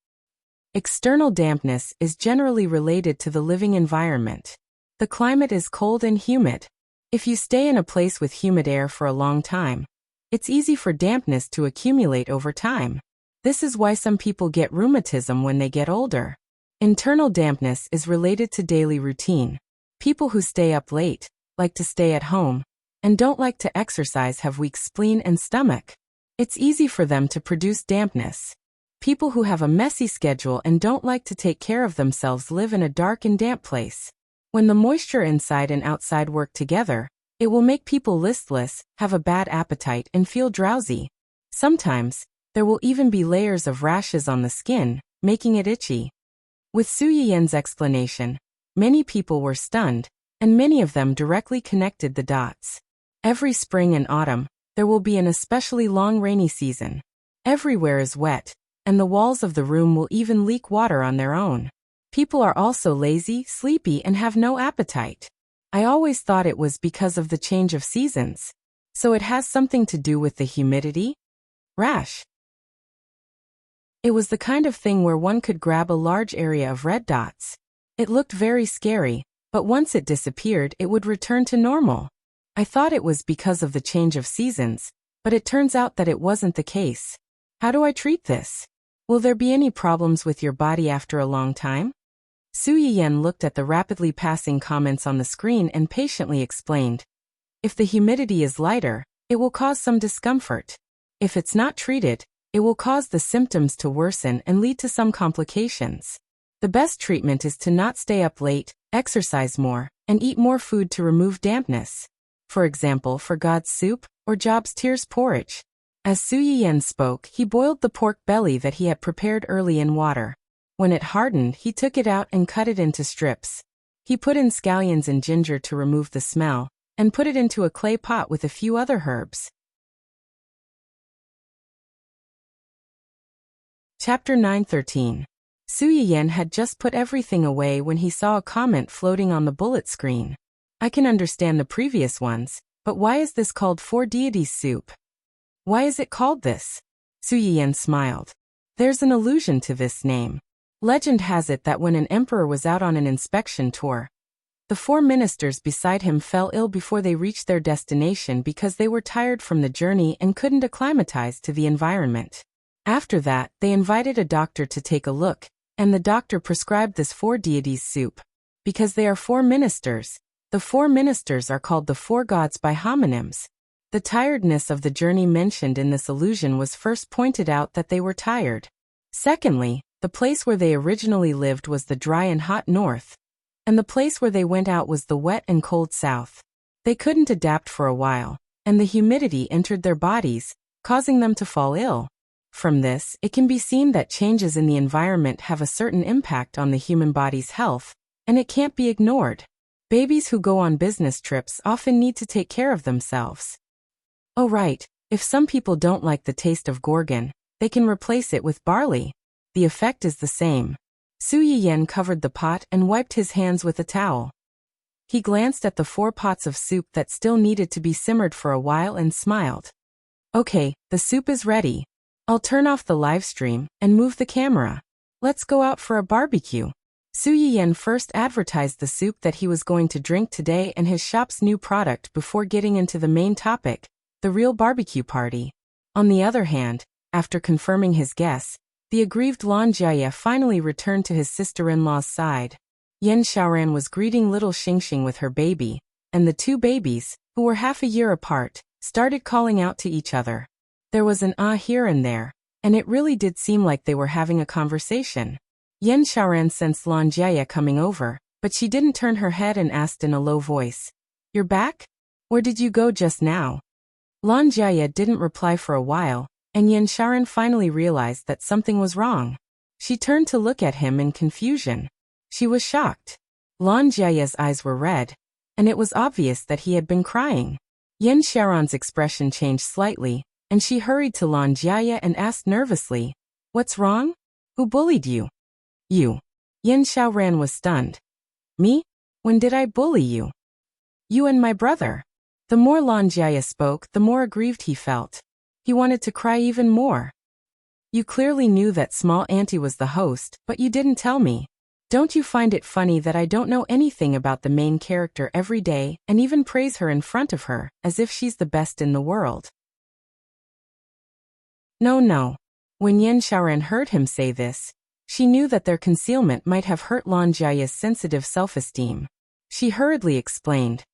External dampness is generally related to the living environment. The climate is cold and humid. If you stay in a place with humid air for a long time, it's easy for dampness to accumulate over time. This is why some people get rheumatism when they get older. Internal dampness is related to daily routine. People who stay up late, like to stay at home, and don't like to exercise have weak spleen and stomach. It's easy for them to produce dampness. People who have a messy schedule and don't like to take care of themselves live in a dark and damp place. When the moisture inside and outside work together, it will make people listless, have a bad appetite, and feel drowsy. Sometimes, there will even be layers of rashes on the skin, making it itchy. With Su Yiyen's explanation, many people were stunned, and many of them directly connected the dots. Every spring and autumn, there will be an especially long rainy season. Everywhere is wet, and the walls of the room will even leak water on their own. People are also lazy, sleepy, and have no appetite. I always thought it was because of the change of seasons. So it has something to do with the humidity? Rash. It was the kind of thing where one could grab a large area of red dots. It looked very scary, but once it disappeared, it would return to normal. I thought it was because of the change of seasons, but it turns out that it wasn't the case. How do I treat this? Will there be any problems with your body after a long time? Su Yiyen looked at the rapidly passing comments on the screen and patiently explained. If the humidity is lighter, it will cause some discomfort. If it's not treated, it will cause the symptoms to worsen and lead to some complications. The best treatment is to not stay up late, exercise more, and eat more food to remove dampness. For example, for God's soup, or Job's tears porridge. As Su Yiyen spoke, he boiled the pork belly that he had prepared early in water. When it hardened, he took it out and cut it into strips. He put in scallions and ginger to remove the smell, and put it into a clay pot with a few other herbs. Chapter 9:13. Su Yiyen had just put everything away when he saw a comment floating on the bullet screen. I can understand the previous ones, but why is this called Four Deities Soup? Why is it called this? Su Yiyen smiled. There's an allusion to this name. Legend has it that when an emperor was out on an inspection tour, the four ministers beside him fell ill before they reached their destination because they were tired from the journey and couldn't acclimatize to the environment. After that, they invited a doctor to take a look, and the doctor prescribed this Four Deities Soup. Because they are four ministers, the four ministers are called the four gods by homonyms. The tiredness of the journey mentioned in this allusion was first pointed out that they were tired. Secondly, the place where they originally lived was the dry and hot north, and the place where they went out was the wet and cold south. They couldn't adapt for a while, and the humidity entered their bodies, causing them to fall ill. From this, it can be seen that changes in the environment have a certain impact on the human body's health, and it can't be ignored. Babies who go on business trips often need to take care of themselves. Oh right, if some people don't like the taste of gorgon, they can replace it with barley. The effect is the same. Su Yiyan covered the pot and wiped his hands with a towel. He glanced at the 4 pots of soup that still needed to be simmered for a while and smiled. Okay, the soup is ready. I'll turn off the live stream and move the camera. Let's go out for a barbecue. Su Yiyan first advertised the soup that he was going to drink today and his shop's new product before getting into the main topic, the real barbecue party. On the other hand, after confirming his guess, the aggrieved Lan Jia finally returned to his sister-in-law's side. Yan Xiaoran was greeting little Xingxing with her baby, and the 2 babies, who were half a year apart, started calling out to each other. There was an ah here and there, and it really did seem like they were having a conversation. Yan Xiaoran sensed Lan Jia coming over, but she didn't turn her head and asked in a low voice, "You're back? Where did you go just now?" Lan Jia didn't reply for a while, and Yan Xiaoran finally realized that something was wrong. She turned to look at him in confusion. She was shocked. Lan Jia's eyes were red, and it was obvious that he had been crying. Yan Xiaoran's expression changed slightly, and she hurried to Lan Jia and asked nervously, "What's wrong? Who bullied you?" "You." Yan Xiaoran was stunned. "Me? When did I bully you?" "You and my brother." The more Lan Jia spoke, the more aggrieved he felt. He wanted to cry even more. "You clearly knew that small auntie was the host, but you didn't tell me. Don't you find it funny that I don't know anything about the main character every day and even praise her in front of her, as if she's the best in the world?" No. When Yan Xiaoran heard him say this, she knew that their concealment might have hurt Lan Jia's sensitive self-esteem. She hurriedly explained,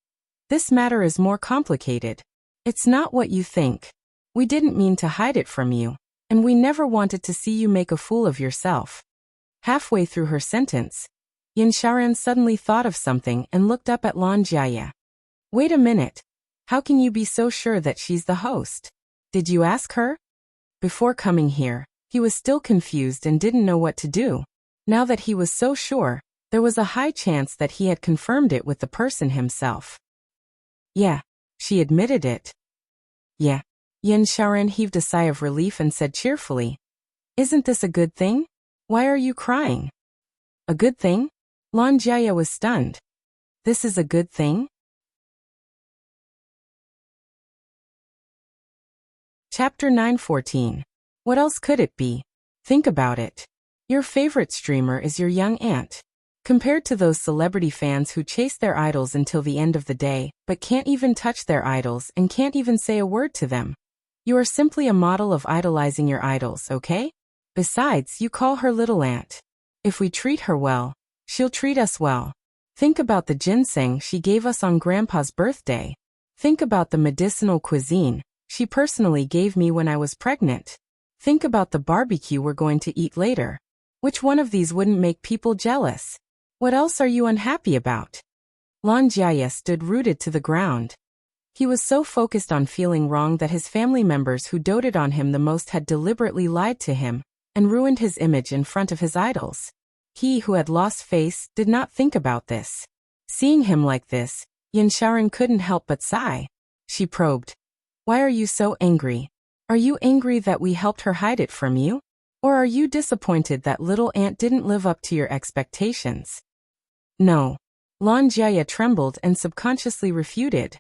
"This matter is more complicated. It's not what you think. We didn't mean to hide it from you, and we never wanted to see you make a fool of yourself." Halfway through her sentence, Yan Xiaoran suddenly thought of something and looked up at Lan Jia. "Wait a minute. How can you be so sure that she's the host? Did you ask her?" Before coming here, he was still confused and didn't know what to do. Now that he was so sure, there was a high chance that he had confirmed it with the person himself. "Yeah," she admitted it. "Yeah." Yan Xiaoran heaved a sigh of relief and said cheerfully, "Isn't this a good thing? Why are you crying?" "A good thing?" Lan Jia was stunned. "This is a good thing?" Chapter 9:14. What else could it be? Think about it. Your favorite streamer is your young aunt. Compared to those celebrity fans who chase their idols until the end of the day, but can't even touch their idols and can't even say a word to them. You are simply a model of idolizing your idols, okay? Besides, you call her little aunt. If we treat her well, she'll treat us well. Think about the ginseng she gave us on Grandpa's birthday. Think about the medicinal cuisine she personally gave me when I was pregnant. Think about the barbecue we're going to eat later. Which one of these wouldn't make people jealous? What else are you unhappy about?" Lan Jia stood rooted to the ground. He was so focused on feeling wrong that his family members who doted on him the most had deliberately lied to him and ruined his image in front of his idols. He who had lost face did not think about this. Seeing him like this, Yan Xiaoran couldn't help but sigh. She probed, "Why are you so angry? Are you angry that we helped her hide it from you? Or are you disappointed that little aunt didn't live up to your expectations?" "No." Lan Jia trembled and subconsciously refuted.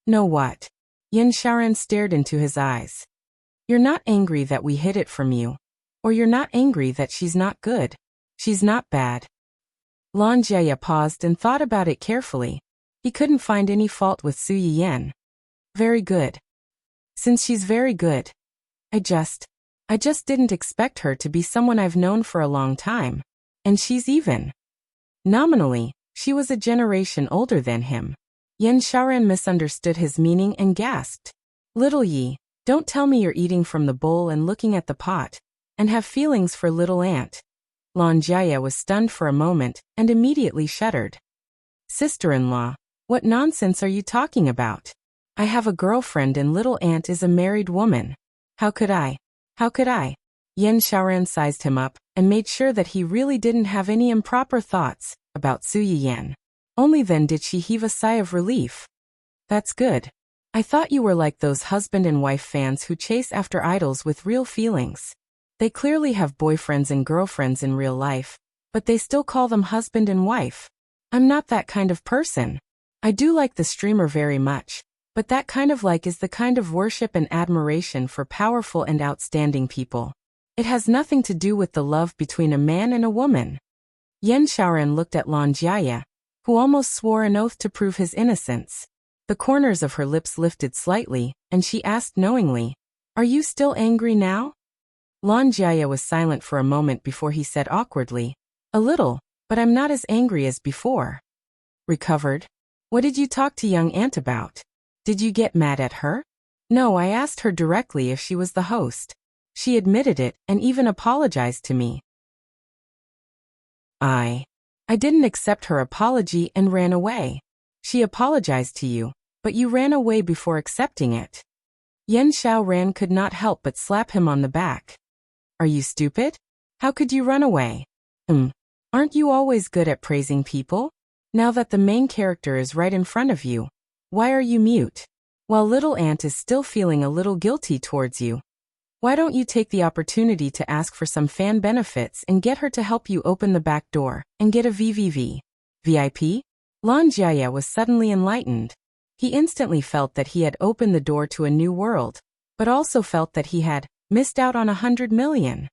"No what?" Yan Xiaoran stared into his eyes. "You're not angry that we hid it from you. Or you're not angry that she's not good. She's not bad." Lan Jia paused and thought about it carefully. He couldn't find any fault with Su Yiyan. "Very good. Since she's very good, I just didn't expect her to be someone I've known for a long time. And she's even. Nominally, she was a generation older than him." Yan Xiaoran misunderstood his meaning and gasped. "Little Yi, don't tell me you're eating from the bowl and looking at the pot, and have feelings for little aunt." Lan Jia was stunned for a moment and immediately shuddered. "Sister-in-law, what nonsense are you talking about? I have a girlfriend and little aunt is a married woman. How could I? How could I? Yan Xiaoran sized him up and made sure that he really didn't have any improper thoughts about Su Yiyan. Only then did she heave a sigh of relief. That's good. I thought you were like those husband and wife fans who chase after idols with real feelings. They clearly have boyfriends and girlfriends in real life, but they still call them husband and wife. I'm not that kind of person. I do like the streamer very much, but that kind of like is the kind of worship and admiration for powerful and outstanding people. It has nothing to do with the love between a man and a woman. Yan Xiaoran looked at Lan Jiaya, who almost swore an oath to prove his innocence. The corners of her lips lifted slightly, and she asked knowingly, "Are you still angry now?" Lan Jiaya was silent for a moment before he said awkwardly, "A little, but I'm not as angry as before." Recovered? What did you talk to young aunt about? Did you get mad at her? No, I asked her directly if she was the host. She admitted it and even apologized to me. I didn't accept her apology and ran away. She apologized to you, but you ran away before accepting it. Yan Xiaoran could not help but slap him on the back. Are you stupid? How could you run away? Aren't you always good at praising people? Now that the main character is right in front of you, why are you mute? While little aunt is still feeling a little guilty towards you, why don't you take the opportunity to ask for some fan benefits and get her to help you open the back door and get a VVV? VIP? Lan Jiaya was suddenly enlightened. He instantly felt that he had opened the door to a new world, but also felt that he had missed out on 100 million.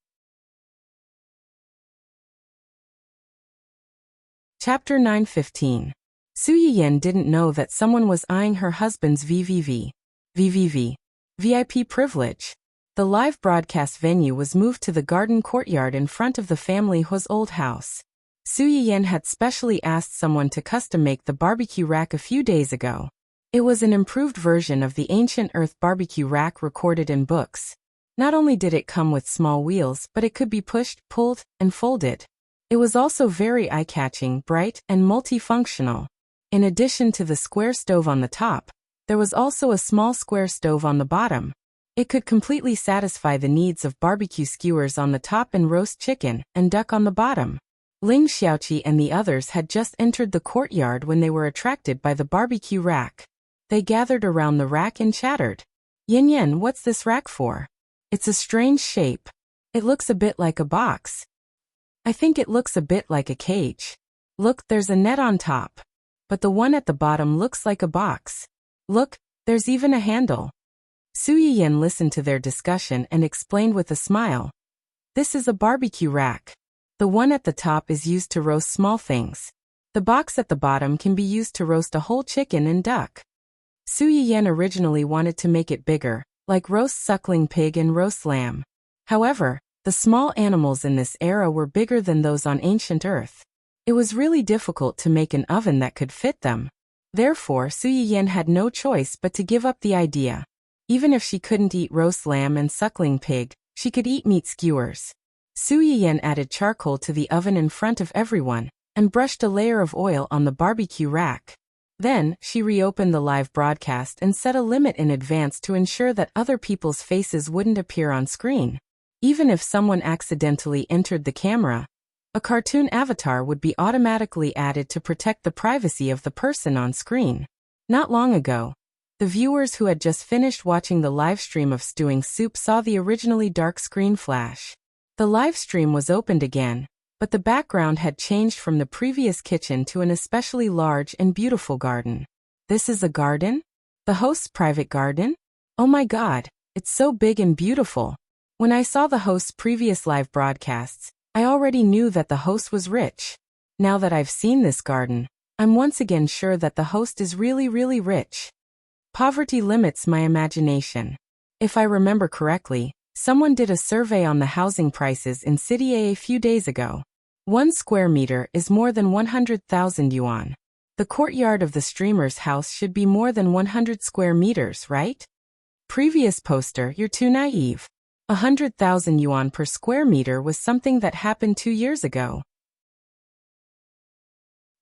Chapter 9:15. Su Yiyan didn't know that someone was eyeing her husband's VVV. VVV. VIP privilege. The live broadcast venue was moved to the garden courtyard in front of the family Hu's old house. Su Yiyan had specially asked someone to custom-make the barbecue rack a few days ago. It was an improved version of the ancient earth barbecue rack recorded in books. Not only did it come with small wheels, but it could be pushed, pulled, and folded. It was also very eye-catching, bright, and multifunctional. In addition to the square stove on the top, there was also a small square stove on the bottom. It could completely satisfy the needs of barbecue skewers on the top and roast chicken and duck on the bottom. Ling Xiaoqi and the others had just entered the courtyard when they were attracted by the barbecue rack. They gathered around the rack and chattered. Yin Yin, what's this rack for? It's a strange shape. It looks a bit like a box. I think it looks a bit like a cage. Look, there's a net on top. But the one at the bottom looks like a box. Look, there's even a handle. Su Yiyan listened to their discussion and explained with a smile. This is a barbecue rack. The one at the top is used to roast small things. The box at the bottom can be used to roast a whole chicken and duck. Su Yiyan originally wanted to make it bigger, like roast suckling pig and roast lamb. However, the small animals in this era were bigger than those on ancient Earth. It was really difficult to make an oven that could fit them. Therefore, Su Yiyan had no choice but to give up the idea. Even if she couldn't eat roast lamb and suckling pig, she could eat meat skewers. Su Yiyan added charcoal to the oven in front of everyone and brushed a layer of oil on the barbecue rack. Then, she reopened the live broadcast and set a limit in advance to ensure that other people's faces wouldn't appear on screen. Even if someone accidentally entered the camera, a cartoon avatar would be automatically added to protect the privacy of the person on screen. Not long ago, the viewers who had just finished watching the live stream of Stewing Soup saw the originally dark screen flash. The live stream was opened again, but the background had changed from the previous kitchen to an especially large and beautiful garden. This is a garden? The host's private garden? Oh my god, it's so big and beautiful. When I saw the host's previous live broadcasts, I already knew that the host was rich. Now that I've seen this garden, I'm once again sure that the host is really, really rich. Poverty limits my imagination. If I remember correctly, someone did a survey on the housing prices in City A few days ago. 1 square meter is more than 100,000 yuan. The courtyard of the streamer's house should be more than 100 square meters, right? Previous poster, you're too naive. 100,000 yuan per square meter was something that happened 2 years ago.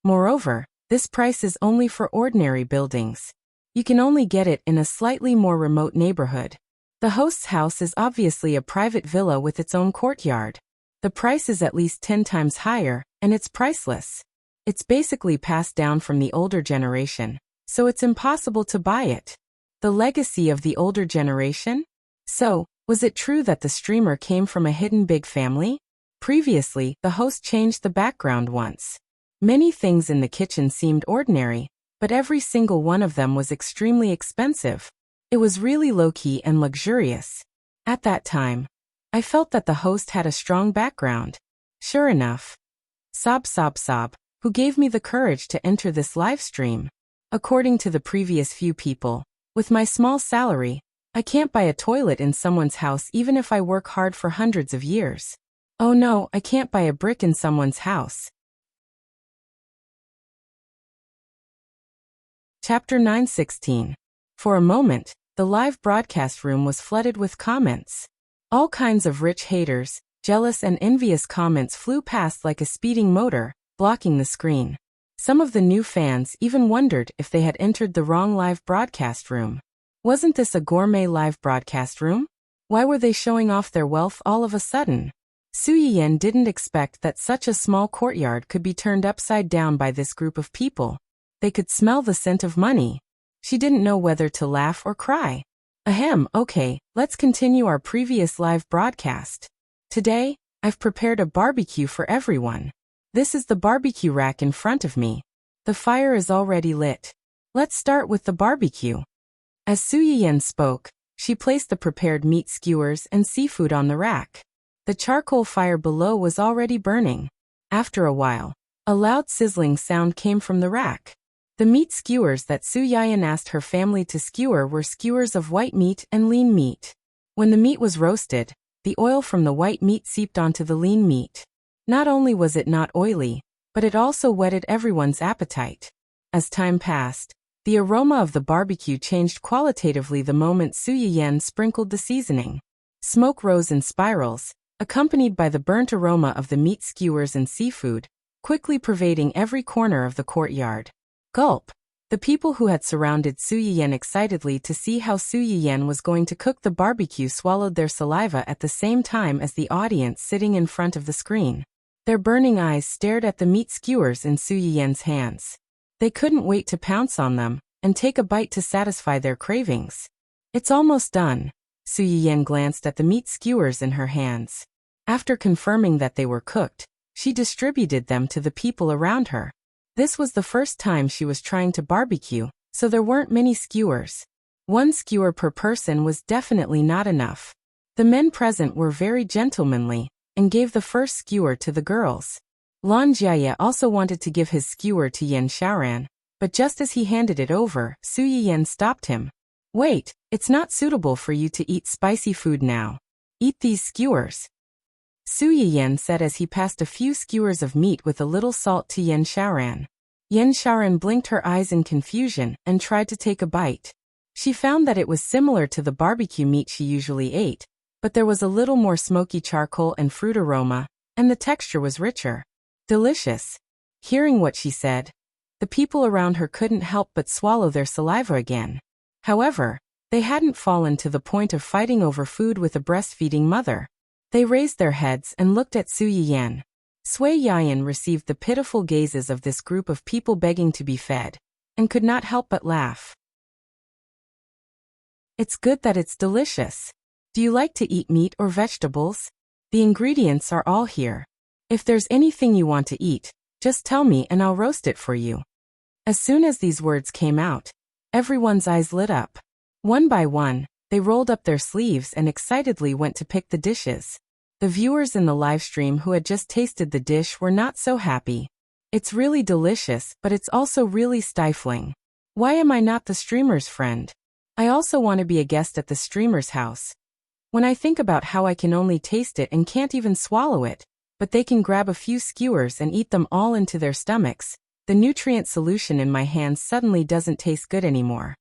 Moreover, this price is only for ordinary buildings. You can only get it in a slightly more remote neighborhood. The host's house is obviously a private villa with its own courtyard. The price is at least 10 times higher, and it's priceless. It's basically passed down from the older generation, so it's impossible to buy it. The legacy of the older generation? So, was it true that the streamer came from a hidden big family? Previously, the host changed the background once. Many things in the kitchen seemed ordinary, but every single one of them was extremely expensive. It was really low-key and luxurious. At that time, I felt that the host had a strong background. Sure enough. Sob, who gave me the courage to enter this live stream. According to the previous few people, with my small salary, I can't buy a toilet in someone's house even if I work hard for hundreds of years. Oh no, I can't buy a brick in someone's house. Chapter 9:16. For a moment, the live broadcast room was flooded with comments. All kinds of rich haters, jealous and envious comments flew past like a speeding motor, blocking the screen. Some of the new fans even wondered if they had entered the wrong live broadcast room. Wasn't this a gourmet live broadcast room? Why were they showing off their wealth all of a sudden? Su Yiyan didn't expect that such a small courtyard could be turned upside down by this group of people. They could smell the scent of money. She didn't know whether to laugh or cry. Ahem, okay, let's continue our previous live broadcast. Today, I've prepared a barbecue for everyone. This is the barbecue rack in front of me. The fire is already lit. Let's start with the barbecue. As Su Yiyan spoke, she placed the prepared meat skewers and seafood on the rack. The charcoal fire below was already burning. After a while, a loud sizzling sound came from the rack. The meat skewers that Su Yiyan asked her family to skewer were skewers of white meat and lean meat. When the meat was roasted, the oil from the white meat seeped onto the lean meat. Not only was it not oily, but it also whetted everyone's appetite. As time passed, the aroma of the barbecue changed qualitatively the moment Su Yiyan sprinkled the seasoning. Smoke rose in spirals, accompanied by the burnt aroma of the meat skewers and seafood, quickly pervading every corner of the courtyard. Gulp! The people who had surrounded Su Yiyan excitedly to see how Su Yiyan was going to cook the barbecue swallowed their saliva at the same time as the audience sitting in front of the screen. Their burning eyes stared at the meat skewers in Su Yiyan's hands. They couldn't wait to pounce on them and take a bite to satisfy their cravings. It's almost done. Su Yiyan glanced at the meat skewers in her hands. After confirming that they were cooked, she distributed them to the people around her. This was the first time she was trying to barbecue, so there weren't many skewers. One skewer per person was definitely not enough. The men present were very gentlemanly and gave the first skewer to the girls. Lan Jiaye also wanted to give his skewer to Yan Xiaoran, but just as he handed it over, Su Yiyan stopped him. Wait, it's not suitable for you to eat spicy food now. Eat these skewers. Su Yiyan said as he passed a few skewers of meat with a little salt to Yan Xiaoran. Yan Xiaoran blinked her eyes in confusion and tried to take a bite. She found that it was similar to the barbecue meat she usually ate, but there was a little more smoky charcoal and fruit aroma, and the texture was richer. Delicious. Hearing what she said, the people around her couldn't help but swallow their saliva again. However, they hadn't fallen to the point of fighting over food with a breastfeeding mother. They raised their heads and looked at Su Yiyan. Sui Yiyan received the pitiful gazes of this group of people begging to be fed, and could not help but laugh. It's good that it's delicious. Do you like to eat meat or vegetables? The ingredients are all here. If there's anything you want to eat, just tell me and I'll roast it for you. As soon as these words came out, everyone's eyes lit up. One by one, they rolled up their sleeves and excitedly went to pick the dishes. The viewers in the live stream who had just tasted the dish were not so happy. It's really delicious, but it's also really stifling. Why am I not the streamer's friend? I also want to be a guest at the streamer's house. When I think about how I can only taste it and can't even swallow it, but they can grab a few skewers and eat them all into their stomachs, the nutrient solution in my hands suddenly doesn't taste good anymore.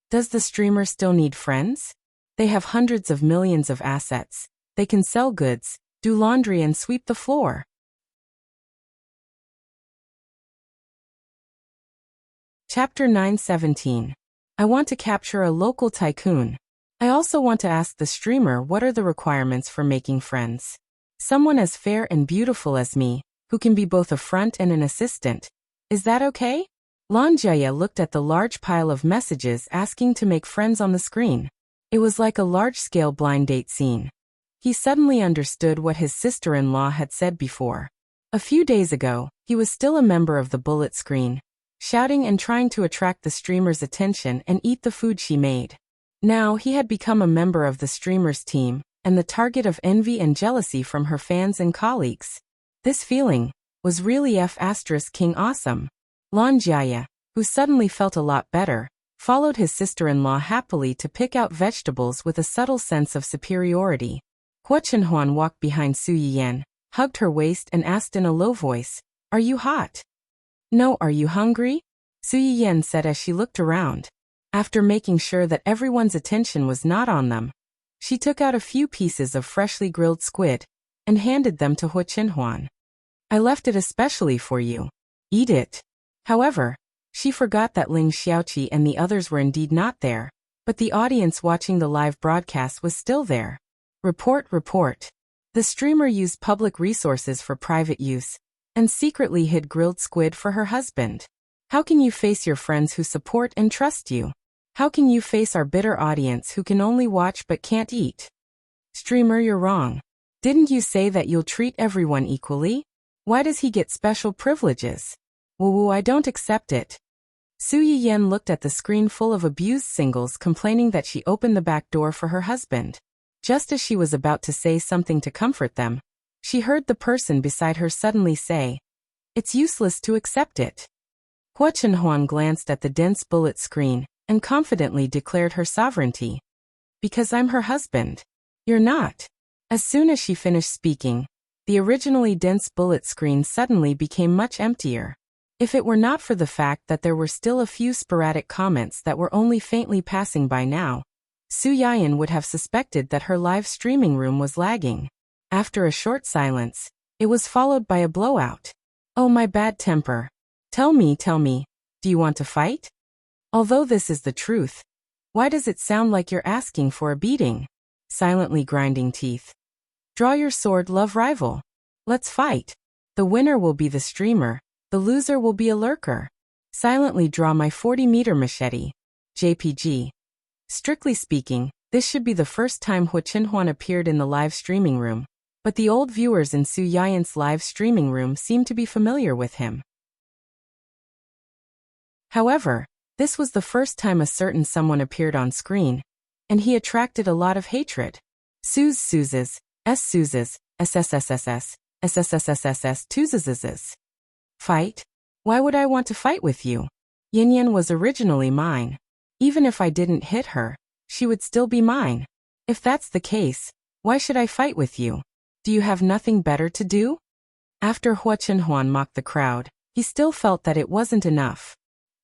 Does the streamer still need friends? They have hundreds of millions of assets. They can sell goods, do laundry and sweep the floor. Chapter 9:17. I want to capture a local tycoon. I also want to ask the streamer what are the requirements for making friends. Someone as fair and beautiful as me, who can be both a front and an assistant. Is that okay? Lanjaya looked at the large pile of messages asking to make friends on the screen. It was like a large-scale blind date scene. He suddenly understood what his sister-in-law had said before. A few days ago, he was still a member of the bullet screen, shouting and trying to attract the streamer's attention and eat the food she made. Now he had become a member of the streamer's team, and the target of envy and jealousy from her fans and colleagues. This feeling was really King awesome. Lanjaya, who suddenly felt a lot better, followed his sister-in-law happily to pick out vegetables with a subtle sense of superiority. Hua Chenhuan walked behind Su Yiyan, hugged her waist and asked in a low voice, "Are you hot?" "No, are you hungry?" Su Yiyan said as she looked around. After making sure that everyone's attention was not on them, she took out a few pieces of freshly grilled squid and handed them to Hua Chenhuan. "I left it especially for you. Eat it." However, she forgot that Ling Xiaoqi and the others were indeed not there, but the audience watching the live broadcast was still there. Report. The streamer used public resources for private use and secretly hid grilled squid for her husband. How can you face your friends who support and trust you? How can you face our bitter audience who can only watch but can't eat? Streamer, you're wrong. Didn't you say that you'll treat everyone equally? Why does he get special privileges? Woo, I don't accept it. Su Yiyan looked at the screen full of abused singles complaining that she opened the back door for her husband. Just as she was about to say something to comfort them, she heard the person beside her suddenly say, "It's useless to accept it." Hua Chenhuan glanced at the dense bullet screen and confidently declared her sovereignty. "Because I'm her husband. You're not." As soon as she finished speaking, the originally dense bullet screen suddenly became much emptier. If it were not for the fact that there were still a few sporadic comments that were only faintly passing by now, Su Yiyan would have suspected that her live streaming room was lagging. After a short silence, it was followed by a blowout. "Oh, my bad temper. Tell me, do you want to fight? Although this is the truth, why does it sound like you're asking for a beating?" Silently grinding teeth. "Draw your sword, love rival. Let's fight. The winner will be the streamer. The loser will be a lurker. Silently draw my 40-meter machete. JPG. Strictly speaking, this should be the first time Hua Chenhuan appeared in the live streaming room, but the old viewers in Su Yiyan's live streaming room seem to be familiar with him. However, this was the first time a certain someone appeared on screen, and he attracted a lot of hatred. Suzes, Suzes, SSSSS, SSSSSS, Tuzes. Fight? Why would I want to fight with you? Yin was originally mine. Even if I didn't hit her, she would still be mine. If that's the case, why should I fight with you? Do you have nothing better to do? After Hua Chenhuan mocked the crowd, he still felt that it wasn't enough.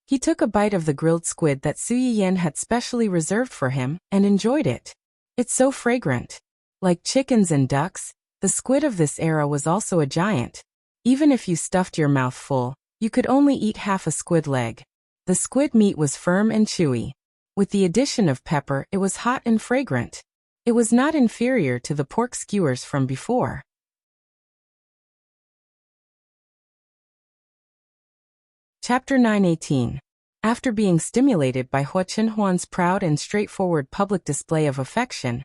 He took a bite of the grilled squid that Su Yiyan had specially reserved for him and enjoyed it. It's so fragrant. Like chickens and ducks, the squid of this era was also a giant. Even if you stuffed your mouth full, you could only eat half a squid leg. The squid meat was firm and chewy. With the addition of pepper, it was hot and fragrant. It was not inferior to the pork skewers from before. Chapter 9:18. After being stimulated by Hua Chenhuan's proud and straightforward public display of affection,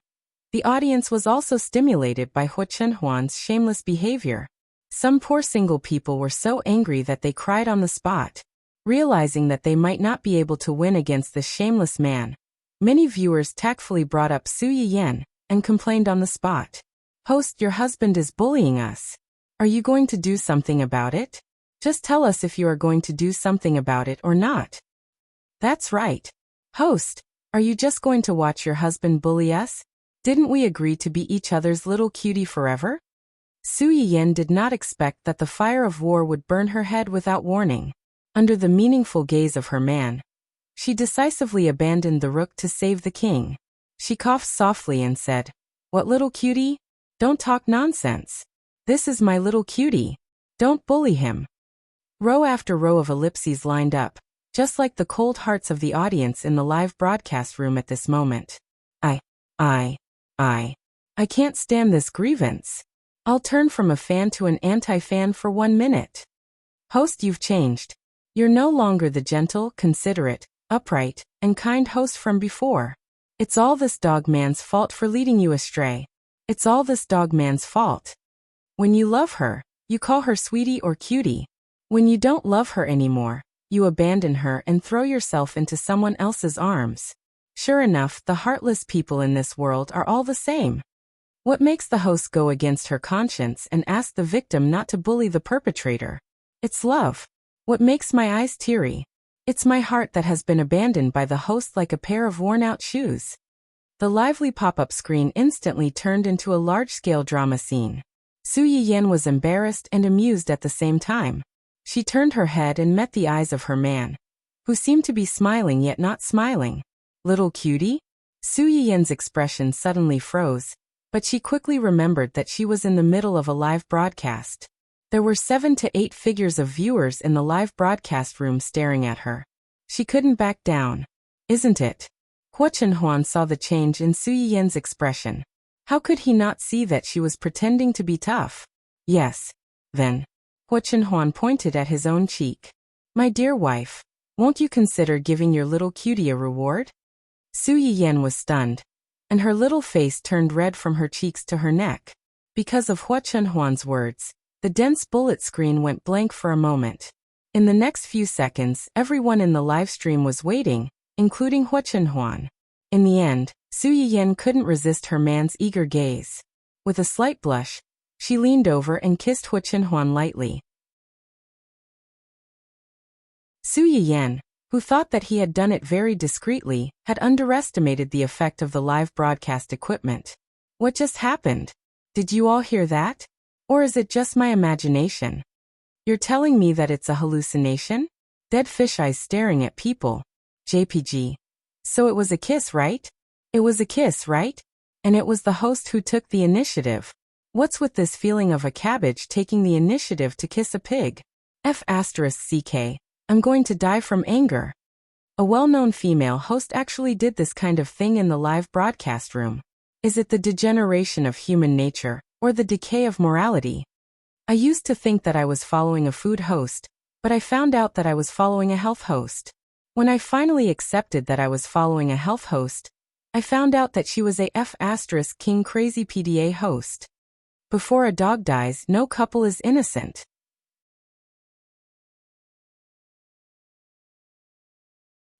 the audience was also stimulated by Hua Chenhuan's shameless behavior. Some poor single people were so angry that they cried on the spot. Realizing that they might not be able to win against this shameless man, many viewers tactfully brought up Su Yiyan and complained on the spot. "Host, your husband is bullying us. Are you going to do something about it? Just tell us if you are going to do something about it or not." "That's right. Host, are you just going to watch your husband bully us? Didn't we agree to be each other's little cutie forever?" Su Yiyan did not expect that the fire of war would burn her head without warning. Under the meaningful gaze of her man, she decisively abandoned the rook to save the king. She coughed softly and said, "What little cutie? Don't talk nonsense. This is my little cutie. Don't bully him." Row after row of ellipses lined up, just like the cold hearts of the audience in the live broadcast room at this moment. I can't stand this grievance. I'll turn from a fan to an anti-fan for 1 minute. Host, you've changed. You're no longer the gentle, considerate, upright, and kind host from before. It's all this dog man's fault for leading you astray. It's all this dog man's fault. When you love her, you call her sweetie or cutie. When you don't love her anymore, you abandon her and throw yourself into someone else's arms. Sure enough, the heartless people in this world are all the same. What makes the host go against her conscience and ask the victim not to bully the perpetrator? It's love. What makes my eyes teary? It's my heart that has been abandoned by the host like a pair of worn-out shoes. The lively pop-up screen instantly turned into a large-scale drama scene. Su Yiyan was embarrassed and amused at the same time. She turned her head and met the eyes of her man, who seemed to be smiling yet not smiling. Little cutie? Su Yiyan's expression suddenly froze, but she quickly remembered that she was in the middle of a live broadcast. There were 7 to 8 figures of viewers in the live broadcast room staring at her. She couldn't back down. Isn't it? Hua Chenhuan saw the change in Su Yiyan's expression. How could he not see that she was pretending to be tough? Yes. Then. Hua Chenhuan pointed at his own cheek. My dear wife, won't you consider giving your little cutie a reward? Su Yiyan was stunned, and her little face turned red from her cheeks to her neck. Because of Hua Chenhuan's words, the dense bullet screen went blank for a moment. In the next few seconds, everyone in the live stream was waiting, including Hua Chenhuan. In the end, Su Yiyan couldn't resist her man's eager gaze. With a slight blush, she leaned over and kissed Hua Chenhuan lightly. Su Yiyan, who thought that he had done it very discreetly, had underestimated the effect of the live broadcast equipment. What just happened? Did you all hear that? Or is it just my imagination? You're telling me that it's a hallucination? Dead fish eyes staring at people. JPG. So it was a kiss, right? It was a kiss, right? And it was the host who took the initiative. What's with this feeling of a cabbage taking the initiative to kiss a pig? F***CK. I'm going to die from anger. A well-known female host actually did this kind of thing in the live broadcast room. Is it the degeneration of human nature, or the decay of morality? I used to think that I was following a food host, but I found out that I was following a health host. When I finally accepted that I was following a health host, I found out that she was a F***King crazy PDA host. Before a dog dies, no couple is innocent.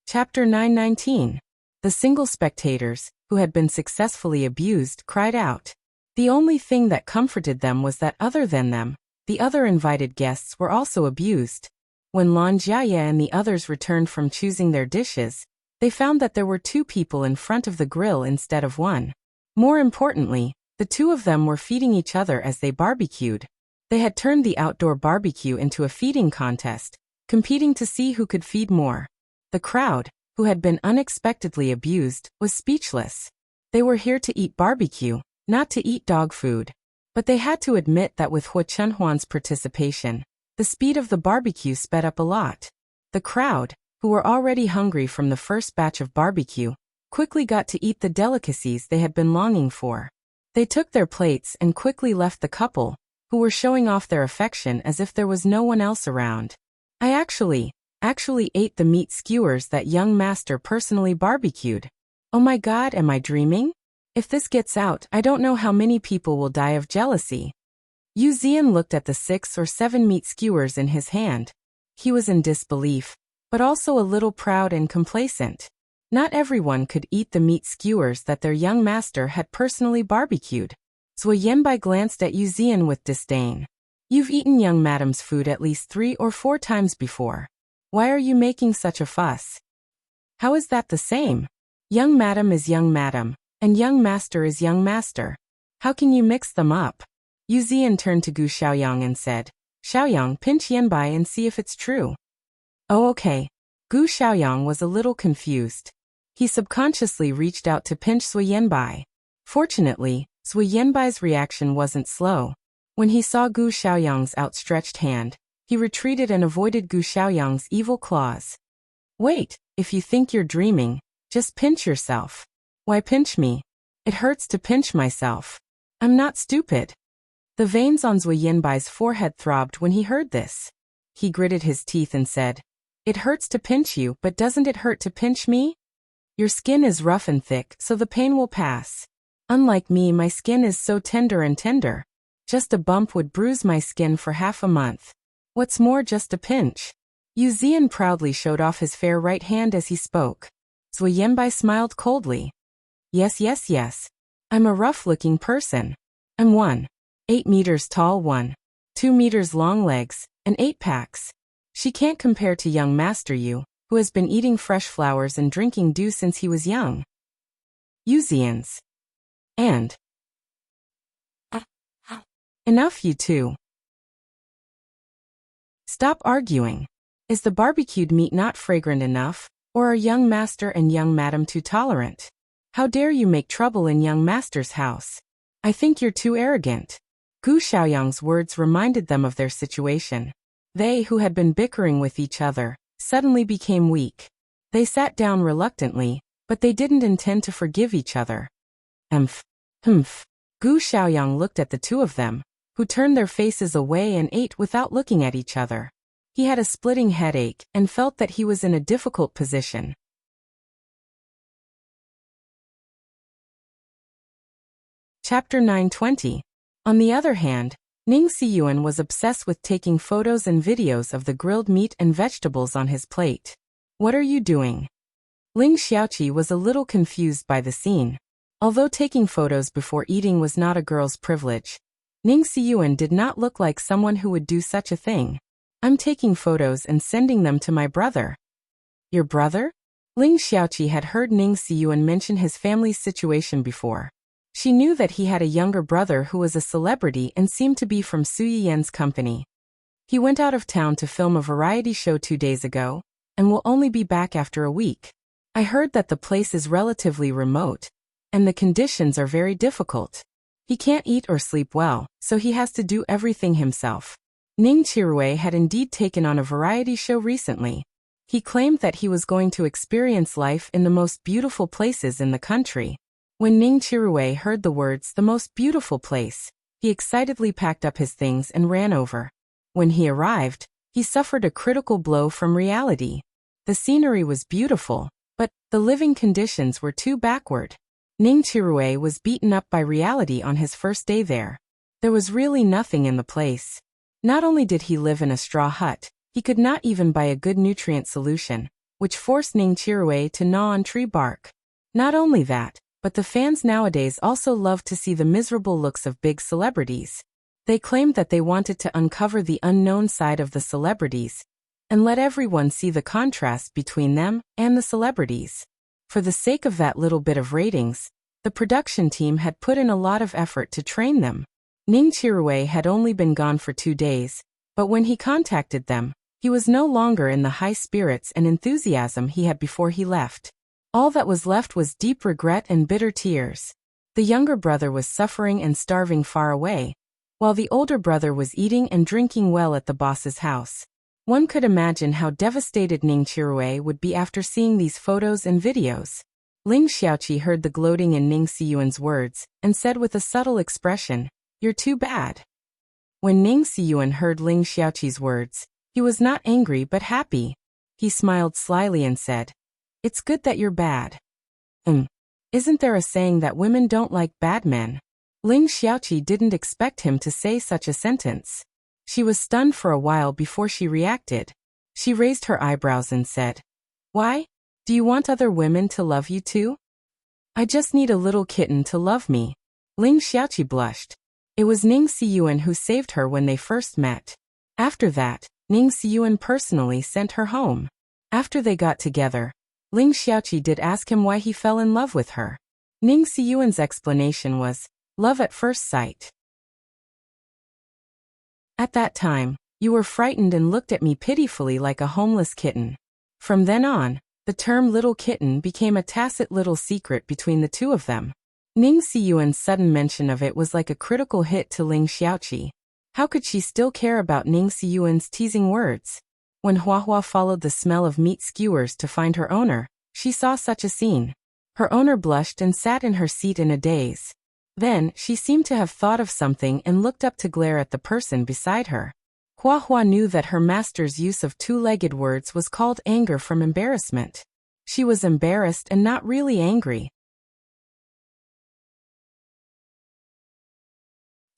Chapter 919. The single spectators, who had been successfully abused, cried out. The only thing that comforted them was that other than them, the other invited guests were also abused. When Lan Jiaye and the others returned from choosing their dishes, they found that there were 2 people in front of the grill instead of 1. More importantly, the 2 of them were feeding each other as they barbecued. They had turned the outdoor barbecue into a feeding contest, competing to see who could feed more. The crowd, who had been unexpectedly abused, was speechless. They were here to eat barbecue, not to eat dog food. But they had to admit that with Hua Chenhuan's participation, the speed of the barbecue sped up a lot. The crowd, who were already hungry from the first batch of barbecue, quickly got to eat the delicacies they had been longing for. They took their plates and quickly left the couple, who were showing off their affection as if there was no one else around. I actually ate the meat skewers that young master personally barbecued. Oh my God, am I dreaming? If this gets out, I don't know how many people will die of jealousy. Yu Zian looked at the 6 or 7 meat skewers in his hand. He was in disbelief, but also a little proud and complacent. Not everyone could eat the meat skewers that their young master had personally barbecued. Zhuo Yanbai glanced at Yu Zian with disdain. You've eaten young madam's food at least 3 or 4 times before. Why are you making such a fuss? How is that the same? Young madam is young madam, and young master is young master. How can you mix them up? Yu Zian turned to Gu Xiaoyang and said, Xiaoyang, pinch Yanbai and see if it's true. Oh, okay. Gu Xiaoyang was a little confused. He subconsciously reached out to pinch Zhuo Yanbai. Fortunately, Zhuo Yanbai's reaction wasn't slow. When he saw Gu Xiaoyang's outstretched hand, he retreated and avoided Gu Xiaoyang's evil claws. Wait, if you think you're dreaming, just pinch yourself. Why pinch me? It hurts to pinch myself. I'm not stupid. The veins on Zui Yinbai's forehead throbbed when he heard this. He gritted his teeth and said, It hurts to pinch you, but doesn't it hurt to pinch me? Your skin is rough and thick, so the pain will pass. Unlike me, my skin is so tender and tender. Just a bump would bruise my skin for half a month. What's more, just a pinch. Yu Zian proudly showed off his fair right hand as he spoke. Zui Yanbai smiled coldly. Yes, yes, yes. I'm a rough-looking person. I'm 1.8 meters tall, 1.2 meters long legs, and 8 packs. She can't compare to young Master Yu, who has been eating fresh flowers and drinking dew since he was young. Yu Zian's. And enough, you two. Stop arguing. Is the barbecued meat not fragrant enough, or are young master and young madam too tolerant? How dare you make trouble in young master's house? I think you're too arrogant. Gu Xiaoyang's words reminded them of their situation. They, who had been bickering with each other, suddenly became weak. They sat down reluctantly, but they didn't intend to forgive each other. Humph. Gu Xiaoyang looked at the two of them, who turned their faces away and ate without looking at each other. He had a splitting headache and felt that he was in a difficult position. Chapter 920. On the other hand, Ning Siyuan was obsessed with taking photos and videos of the grilled meat and vegetables on his plate. What are you doing? Ling Xiaoqi was a little confused by the scene. Although taking photos before eating was not a girl's privilege, Ning Siyuan did not look like someone who would do such a thing. I'm taking photos and sending them to my brother. Your brother? Ling Xiaoqi had heard Ning Siyuan mention his family's situation before. She knew that he had a younger brother who was a celebrity and seemed to be from Su Yiyan's company. He went out of town to film a variety show 2 days ago, and will only be back after a week. I heard that the place is relatively remote, and the conditions are very difficult. He can't eat or sleep well, so he has to do everything himself. Ning Qirui had indeed taken on a variety show recently. He claimed that he was going to experience life in the most beautiful places in the country. When Ning Qirui heard the words "the most beautiful place," he excitedly packed up his things and ran over. When he arrived, he suffered a critical blow from reality. The scenery was beautiful, but the living conditions were too backward. Ning Qirui was beaten up by reality on his first day there. There was really nothing in the place. Not only did he live in a straw hut, he could not even buy a good nutrient solution, which forced Ning Qirui to gnaw on tree bark. Not only that, but the fans nowadays also loved to see the miserable looks of big celebrities. They claimed that they wanted to uncover the unknown side of the celebrities and let everyone see the contrast between them and the celebrities. For the sake of that little bit of ratings, the production team had put in a lot of effort to train them. Ning Qirui had only been gone for 2 days, but when he contacted them, he was no longer in the high spirits and enthusiasm he had before he left. All that was left was deep regret and bitter tears. The younger brother was suffering and starving far away, while the older brother was eating and drinking well at the boss's house. One could imagine how devastated Ning Qirui would be after seeing these photos and videos. Ling Xiaoqi heard the gloating in Ning Siyuan's words and said with a subtle expression, "You're too bad." When Ning Siyuan heard Ling Xiaoqi's words, he was not angry but happy. He smiled slyly and said, "It's good that you're bad." Isn't there a saying that women don't like bad men? Ling Xiaoqi didn't expect him to say such a sentence. She was stunned for a while before she reacted. She raised her eyebrows and said, "Why? Do you want other women to love you too?" "I just need a little kitten to love me." Ling Xiaoqi blushed. It was Ning Siyuan who saved her when they first met. After that, Ning Siyuan personally sent her home. After they got together, Ling Xiaoqi did ask him why he fell in love with her. Ning Siyuan's explanation was, love at first sight. At that time, you were frightened and looked at me pitifully like a homeless kitten. From then on, the term little kitten became a tacit little secret between the two of them. Ning Siyuan's sudden mention of it was like a critical hit to Ling Xiaoqi. How could she still care about Ning Siyuan's teasing words? When Hua followed the smell of meat skewers to find her owner, she saw such a scene. Her owner blushed and sat in her seat in a daze. Then, she seemed to have thought of something and looked up to glare at the person beside her. Hua knew that her master's use of two-legged words was called anger from embarrassment. She was embarrassed and not really angry.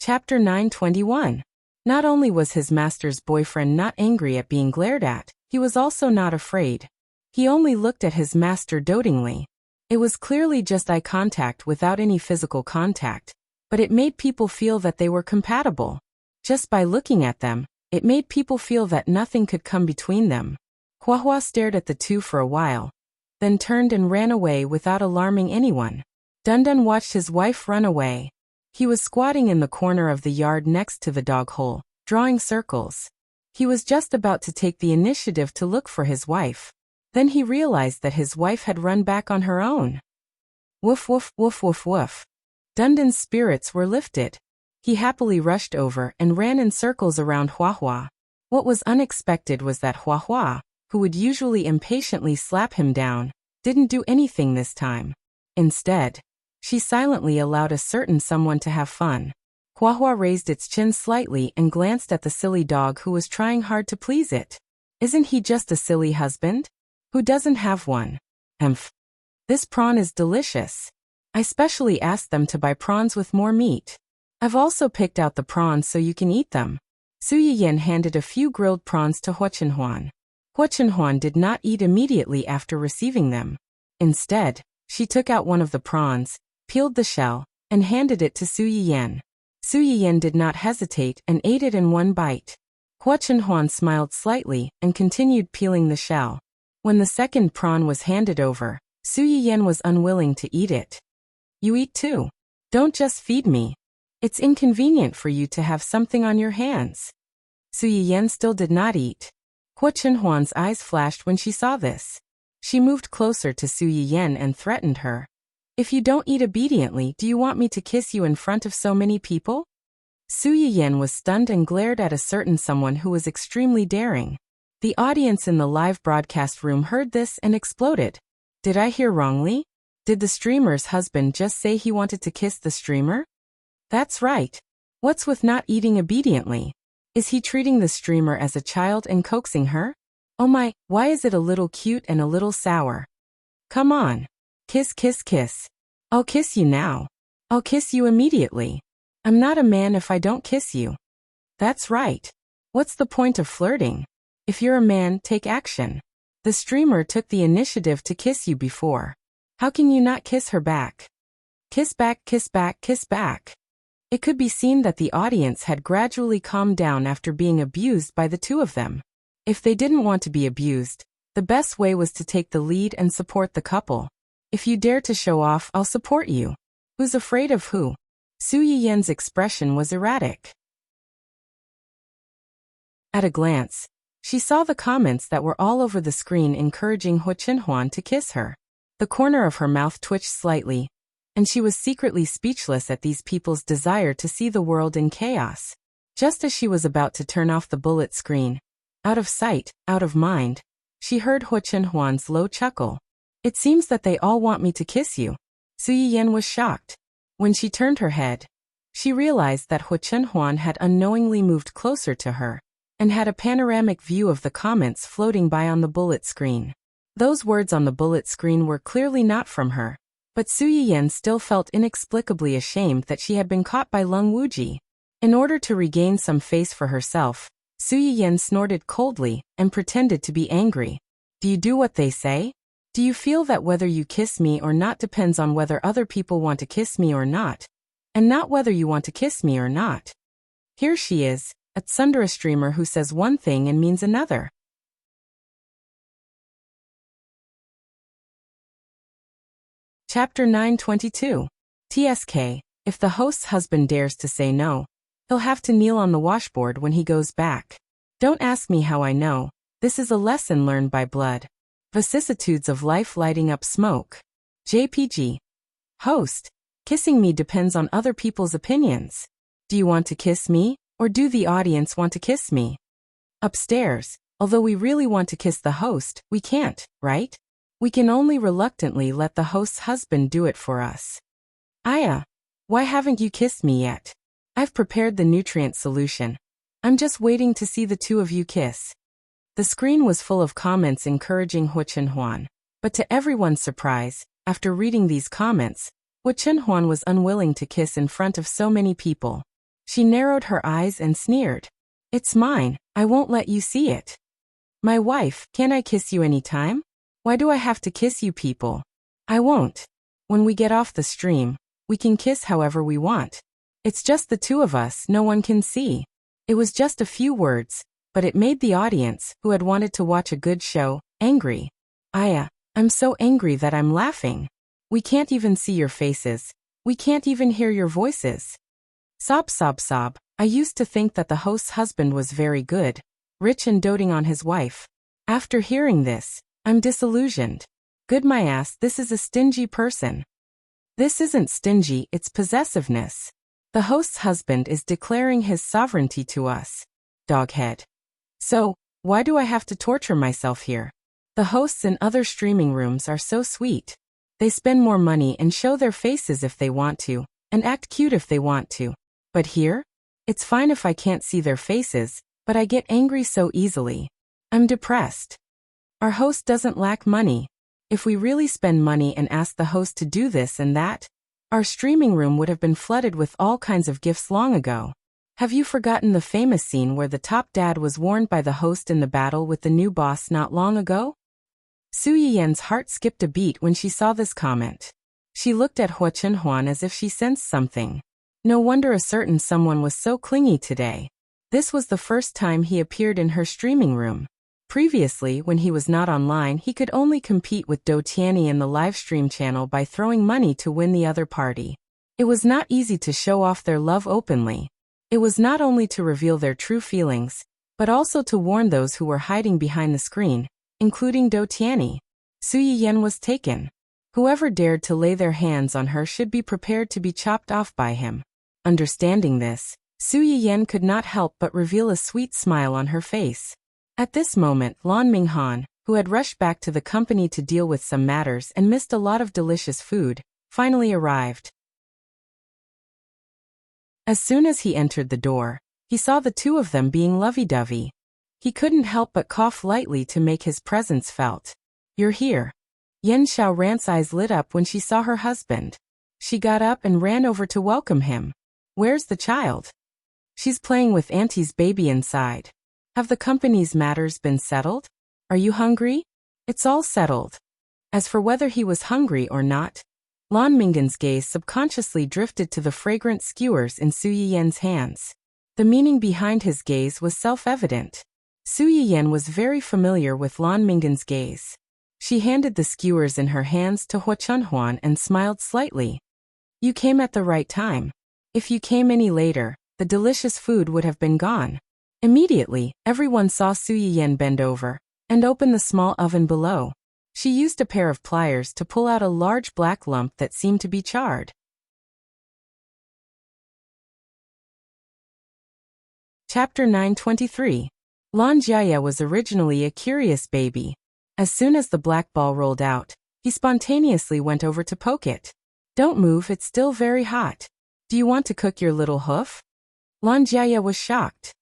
Chapter 921. Not only was his master's boyfriend not angry at being glared at, he was also not afraid. He only looked at his master dotingly. It was clearly just eye contact without any physical contact, but it made people feel that they were compatible. Just by looking at them, it made people feel that nothing could come between them. Hua stared at the two for a while, then turned and ran away without alarming anyone. Dundun watched his wife run away. He was squatting in the corner of the yard next to the dog hole, drawing circles. He was just about to take the initiative to look for his wife. Then he realized that his wife had run back on her own. Woof woof woof woof woof. Dundun's spirits were lifted. He happily rushed over and ran in circles around Hua. What was unexpected was that Hua, who would usually impatiently slap him down, didn't do anything this time. Instead, she silently allowed a certain someone to have fun. Hua raised its chin slightly and glanced at the silly dog who was trying hard to please it. Isn't he just a silly husband? Who doesn't have one? Humph. This prawn is delicious. I specially asked them to buy prawns with more meat. I've also picked out the prawns so you can eat them. Su Yiyan handed a few grilled prawns to Hua Chenhuan did not eat immediately after receiving them. Instead, she took out one of the prawns, peeled the shell, and handed it to Su Yiyan. Su Yiyan did not hesitate and ate it in one bite. Hua Chenhuan smiled slightly and continued peeling the shell. When the second prawn was handed over, Su Yiyan was unwilling to eat it. You eat too. Don't just feed me. It's inconvenient for you to have something on your hands. Su Yiyan still did not eat. Hua Chenhuan's eyes flashed when she saw this. She moved closer to Su Yiyan and threatened her. If you don't eat obediently, do you want me to kiss you in front of so many people? Su Yiyan was stunned and glared at a certain someone who was extremely daring. The audience in the live broadcast room heard this and exploded. Did I hear wrongly? Did the streamer's husband just say he wanted to kiss the streamer? That's right. What's with not eating obediently? Is he treating the streamer as a child and coaxing her? Oh my, why is it a little cute and a little sour? Come on. Kiss kiss kiss. I'll kiss you now. I'll kiss you immediately. I'm not a man if I don't kiss you. That's right. What's the point of flirting? If you're a man, take action. The streamer took the initiative to kiss you before. How can you not kiss her back? Kiss back, kiss back, kiss back. It could be seen that the audience had gradually calmed down after being abused by the two of them. If they didn't want to be abused, the best way was to take the lead and support the couple. If you dare to show off, I'll support you. Who's afraid of who? Su Yiyan's expression was erratic. At a glance, she saw the comments that were all over the screen encouraging Hua Chenhuan to kiss her. The corner of her mouth twitched slightly, and she was secretly speechless at these people's desire to see the world in chaos. Just as she was about to turn off the bullet screen, out of sight, out of mind, she heard Hua Chenhuan's low chuckle. It seems that they all want me to kiss you. Su Yiyan was shocked. When she turned her head, she realized that Hua Chenhuan had unknowingly moved closer to her, and had a panoramic view of the comments floating by on the bullet screen. Those words on the bullet screen were clearly not from her, but Su Yiyan still felt inexplicably ashamed that she had been caught by Lung Wuji. In order to regain some face for herself, Su Yiyan snorted coldly and pretended to be angry. Do you do what they say? Do you feel that whether you kiss me or not depends on whether other people want to kiss me or not, and not whether you want to kiss me or not? Here she is, a tsundere streamer who says one thing and means another. Chapter 922. TSK. If the host's husband dares to say no, he'll have to kneel on the washboard when he goes back. Don't ask me how I know. This is a lesson learned by blood. Vicissitudes of life lighting up smoke. JPG. Host. Kissing me depends on other people's opinions. Do you want to kiss me, or do the audience want to kiss me? Upstairs, Although we really want to kiss the host, we can't, right? We can only reluctantly let the host's husband do it for us. Aya, why haven't you kissed me yet? I've prepared the nutrient solution. I'm just waiting to see the two of you kiss. The screen was full of comments encouraging Hu Chenhuan, but to everyone's surprise, after reading these comments, Hu Chenhuan was unwilling to kiss in front of so many people. She narrowed her eyes and sneered. It's mine, I won't let you see it. My wife, can't I kiss you any time? Why do I have to kiss you people? I won't. When we get off the stream, we can kiss however we want. It's just the two of us, no one can see. It was just a few words, but it made the audience, who had wanted to watch a good show, angry. Aya, I'm so angry that I'm laughing. We can't even see your faces. We can't even hear your voices. Sob, sob, sob. I used to think that the host's husband was very good, rich and doting on his wife. After hearing this, I'm disillusioned. Good my ass, this is a stingy person. This isn't stingy, it's possessiveness. The host's husband is declaring his sovereignty to us. Doghead. So, why do I have to torture myself here? The hosts in other streaming rooms are so sweet. They spend more money and show their faces if they want to, and act cute if they want to. But here? It's fine if I can't see their faces, but I get angry so easily. I'm depressed. Our host doesn't lack money. If we really spend money and ask the host to do this and that, our streaming room would have been flooded with all kinds of gifts long ago. Have you forgotten the famous scene where the top dad was warned by the host in the battle with the new boss not long ago? Su Yiyen's heart skipped a beat when she saw this comment. She looked at Hu Chenhuan as if she sensed something. No wonder a certain someone was so clingy today. This was the first time he appeared in her streaming room. Previously, when he was not online, he could only compete with Do Tianyi in the livestream channel by throwing money to win the other party. It was not easy to show off their love openly. It was not only to reveal their true feelings, but also to warn those who were hiding behind the screen, including Do Tianyi. Su Yiyen was taken. Whoever dared to lay their hands on her should be prepared to be chopped off by him. Understanding this, Su Yiyen could not help but reveal a sweet smile on her face. At this moment, Lan Minghan, who had rushed back to the company to deal with some matters and missed a lot of delicious food, finally arrived. As soon as he entered the door, he saw the two of them being lovey-dovey. He couldn't help but cough lightly to make his presence felt. You're here. Yan Xiaoran's eyes lit up when she saw her husband. She got up and ran over to welcome him. Where's the child? She's playing with Auntie's baby inside. Have the company's matters been settled? Are you hungry? It's all settled. As for whether he was hungry or not, Lan Minghan's gaze subconsciously drifted to the fragrant skewers in Su Yiyen's hands. The meaning behind his gaze was self-evident. Su Yiyen was very familiar with Lan Minghan's gaze. She handed the skewers in her hands to Hu Chenhuan and smiled slightly. You came at the right time. If you came any later, the delicious food would have been gone. Immediately, everyone saw Su Yiyen bend over and open the small oven below. She used a pair of pliers to pull out a large black lump that seemed to be charred. Chapter 923. Lan Jiaya was originally a curious baby. As soon as the black ball rolled out, he spontaneously went over to poke it. Don't move, it's still very hot. Do you want to cook your little hoof? Lan Jiaya was shocked.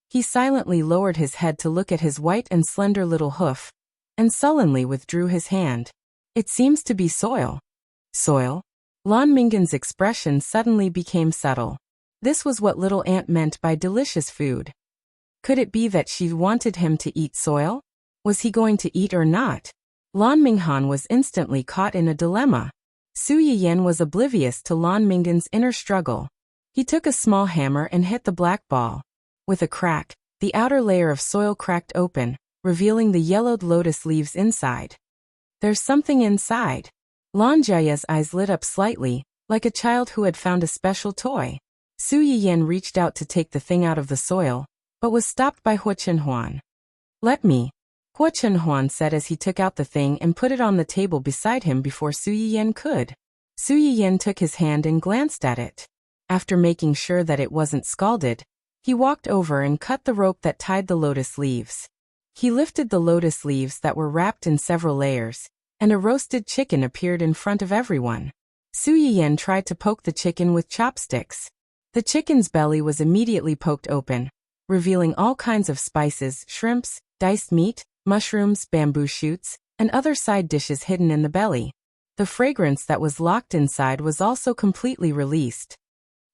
He silently lowered his head to look at his white and slender little hoof, and sullenly withdrew his hand. It seems to be soil. Soil? Lan Minghan's expression suddenly became subtle. This was what little aunt meant by delicious food. Could it be that she wanted him to eat soil? Was he going to eat or not? Lan Minghan was instantly caught in a dilemma. Su Yiyen was oblivious to Lan Minghan's inner struggle. He took a small hammer and hit the black ball. With a crack, the outer layer of soil cracked open, revealing the yellowed lotus leaves inside. There's something inside. Lan Jiaya's eyes lit up slightly, like a child who had found a special toy. Su Yiyen reached out to take the thing out of the soil, but was stopped by Hu Chenhuan. Let me. Hu Chenhuan said as he took out the thing and put it on the table beside him before Su Yiyen could. Su Yiyen took his hand and glanced at it. After making sure that it wasn't scalded, he walked over and cut the rope that tied the lotus leaves. He lifted the lotus leaves that were wrapped in several layers, and a roasted chicken appeared in front of everyone. Su Yiyan tried to poke the chicken with chopsticks. The chicken's belly was immediately poked open, revealing all kinds of spices, shrimps, diced meat, mushrooms, bamboo shoots, and other side dishes hidden in the belly. The fragrance that was locked inside was also completely released.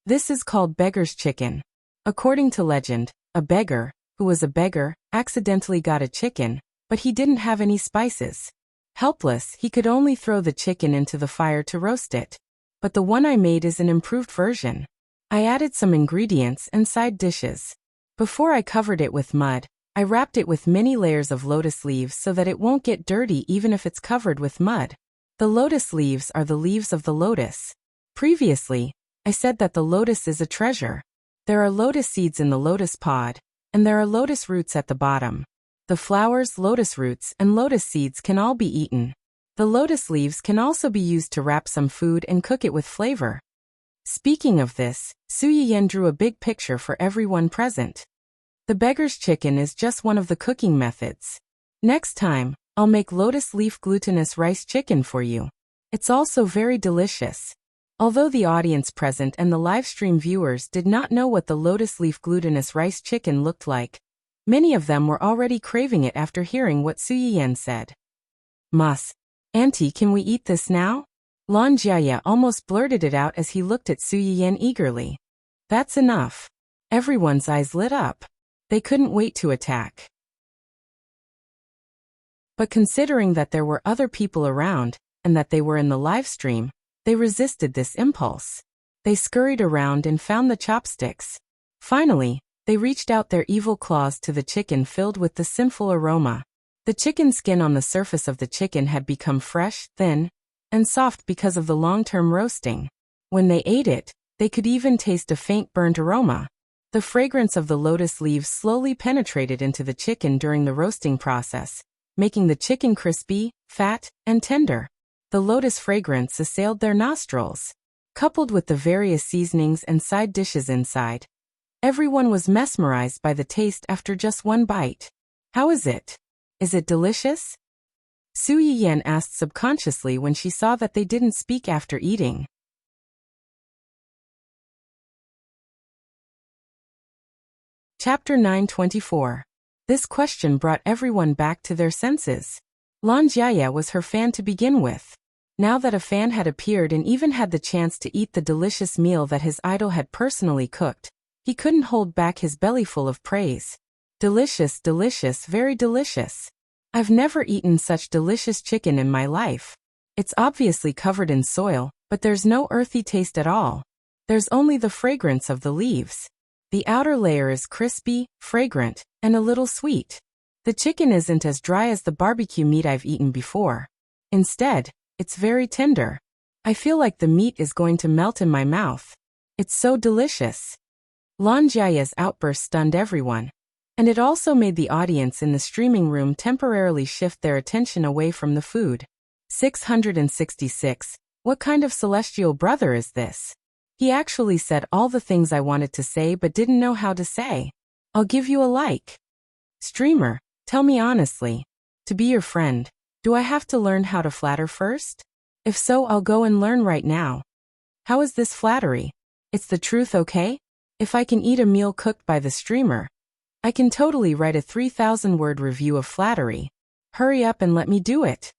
This is called beggar's chicken. According to legend, a beggar, who was a beggar, accidentally got a chicken, but he didn't have any spices. Helpless, he could only throw the chicken into the fire to roast it. But the one I made is an improved version. I added some ingredients and side dishes. Before I covered it with mud, I wrapped it with many layers of lotus leaves so that it won't get dirty even if it's covered with mud. The lotus leaves are the leaves of the lotus. Previously, I said that the lotus is a treasure. There are lotus seeds in the lotus pod, and there are lotus roots at the bottom. The flowers, lotus roots, and lotus seeds can all be eaten. The lotus leaves can also be used to wrap some food and cook it with flavor. Speaking of this, Su Yiyan drew a big picture for everyone present. The beggar's chicken is just one of the cooking methods. Next time, I'll make lotus leaf glutinous rice chicken for you. It's also very delicious. Although the audience present and the live stream viewers did not know what the lotus leaf glutinous rice chicken looked like, many of them were already craving it after hearing what Su Yiyan said. Mas, Auntie, can we eat this now? Lan Jiaya almost blurted it out as he looked at Su Yiyan eagerly. That's enough. Everyone's eyes lit up. They couldn't wait to attack. But considering that there were other people around, and that they were in the live stream, they resisted this impulse. They scurried around and found the chopsticks. Finally, they reached out their evil claws to the chicken filled with the sinful aroma. The chicken skin on the surface of the chicken had become fresh, thin, and soft because of the long-term roasting. When they ate it, they could even taste a faint burnt aroma. The fragrance of the lotus leaves slowly penetrated into the chicken during the roasting process, making the chicken crispy, fat, and tender. The lotus fragrance assailed their nostrils, coupled with the various seasonings and side dishes inside. Everyone was mesmerized by the taste after just one bite. How is it? Is it delicious? Su Yiyan asked subconsciously when she saw that they didn't speak after eating. Chapter 924. This question brought everyone back to their senses. Lan Jiaya was her fan to begin with. Now that a fan had appeared and even had the chance to eat the delicious meal that his idol had personally cooked, he couldn't hold back his bellyful of praise. Delicious, delicious, very delicious. I've never eaten such delicious chicken in my life. It's obviously covered in soil, but there's no earthy taste at all. There's only the fragrance of the leaves. The outer layer is crispy, fragrant, and a little sweet. The chicken isn't as dry as the barbecue meat I've eaten before. Instead, it's very tender. I feel like the meat is going to melt in my mouth. It's so delicious. Lan Jiaya's outburst stunned everyone, and it also made the audience in the streaming room temporarily shift their attention away from the food. 666. What kind of celestial brother is this? He actually said all the things I wanted to say but didn't know how to say. I'll give you a like. Streamer, tell me honestly. To be your friend, do I have to learn how to flatter first? If so, I'll go and learn right now. How is this flattery? It's the truth, okay? If I can eat a meal cooked by the streamer, I can totally write a 3,000-word review of flattery. Hurry up and let me do it.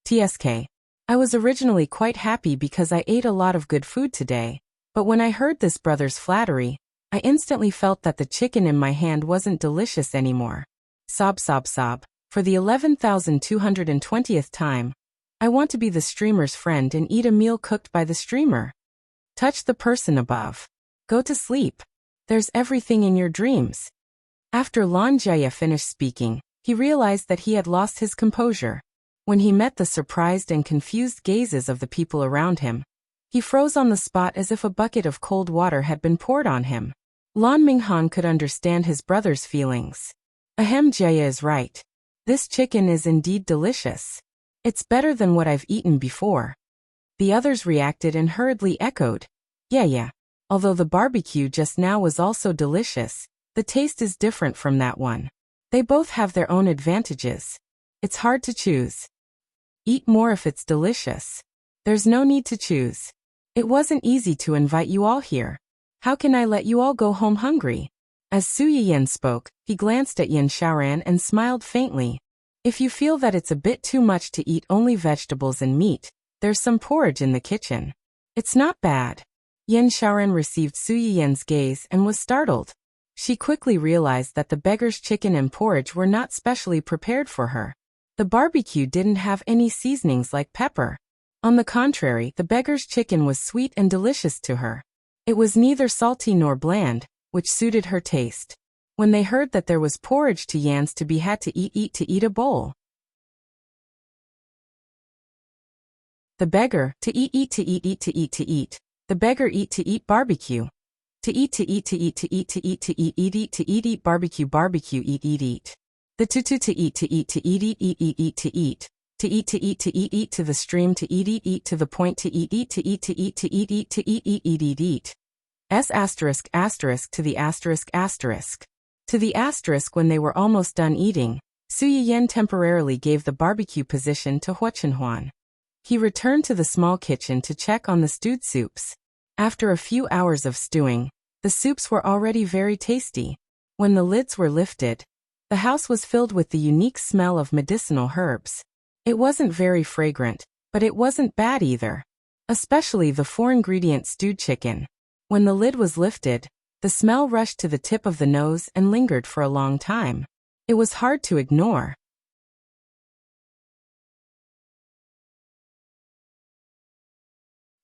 TSK. I was originally quite happy because I ate a lot of good food today, but when I heard this brother's flattery, I instantly felt that the chicken in my hand wasn't delicious anymore. Sob sob sob. For the 11,220th time, I want to be the streamer's friend and eat a meal cooked by the streamer. Touch the person above. Go to sleep. There's everything in your dreams. After Lan Jiaya finished speaking, he realized that he had lost his composure. When he met the surprised and confused gazes of the people around him, he froze on the spot as if a bucket of cold water had been poured on him. Lan Minghan could understand his brother's feelings. Ahem, Jiaya is right. This chicken is indeed delicious. It's better than what I've eaten before. The others reacted and hurriedly echoed, yeah. Although the barbecue just now was also delicious, the taste is different from that one. They both have their own advantages. It's hard to choose. Eat more if it's delicious. There's no need to choose. It wasn't easy to invite you all here. How can I let you all go home hungry? As Su Yiyan spoke, he glanced at Yin Xiaoran and smiled faintly. If you feel that it's a bit too much to eat only vegetables and meat, there's some porridge in the kitchen. It's not bad. Yin Xiaoran received Su Yiyan's gaze and was startled. She quickly realized that the beggar's chicken and porridge were not specially prepared for her. The barbecue didn't have any seasonings like pepper. On the contrary, the beggar's chicken was sweet and delicious to her. It was neither salty nor bland, which suited her taste. When they heard that there was porridge to Yan's to be had to eat a bowl. The beggar, to eat. The beggar eat barbecue. To eat barbecue eat. The to eat to the stream to eat to the point to eat. To the asterisk when they were almost done eating, Su Yiyan temporarily gave the barbecue position to Hua Chenhuan. He returned to the small kitchen to check on the stewed soups. After a few hours of stewing, the soups were already very tasty. When the lids were lifted, the house was filled with the unique smell of medicinal herbs. It wasn't very fragrant, but it wasn't bad either. Especially the 4-ingredient stewed chicken. When the lid was lifted, the smell rushed to the tip of the nose and lingered for a long time. It was hard to ignore.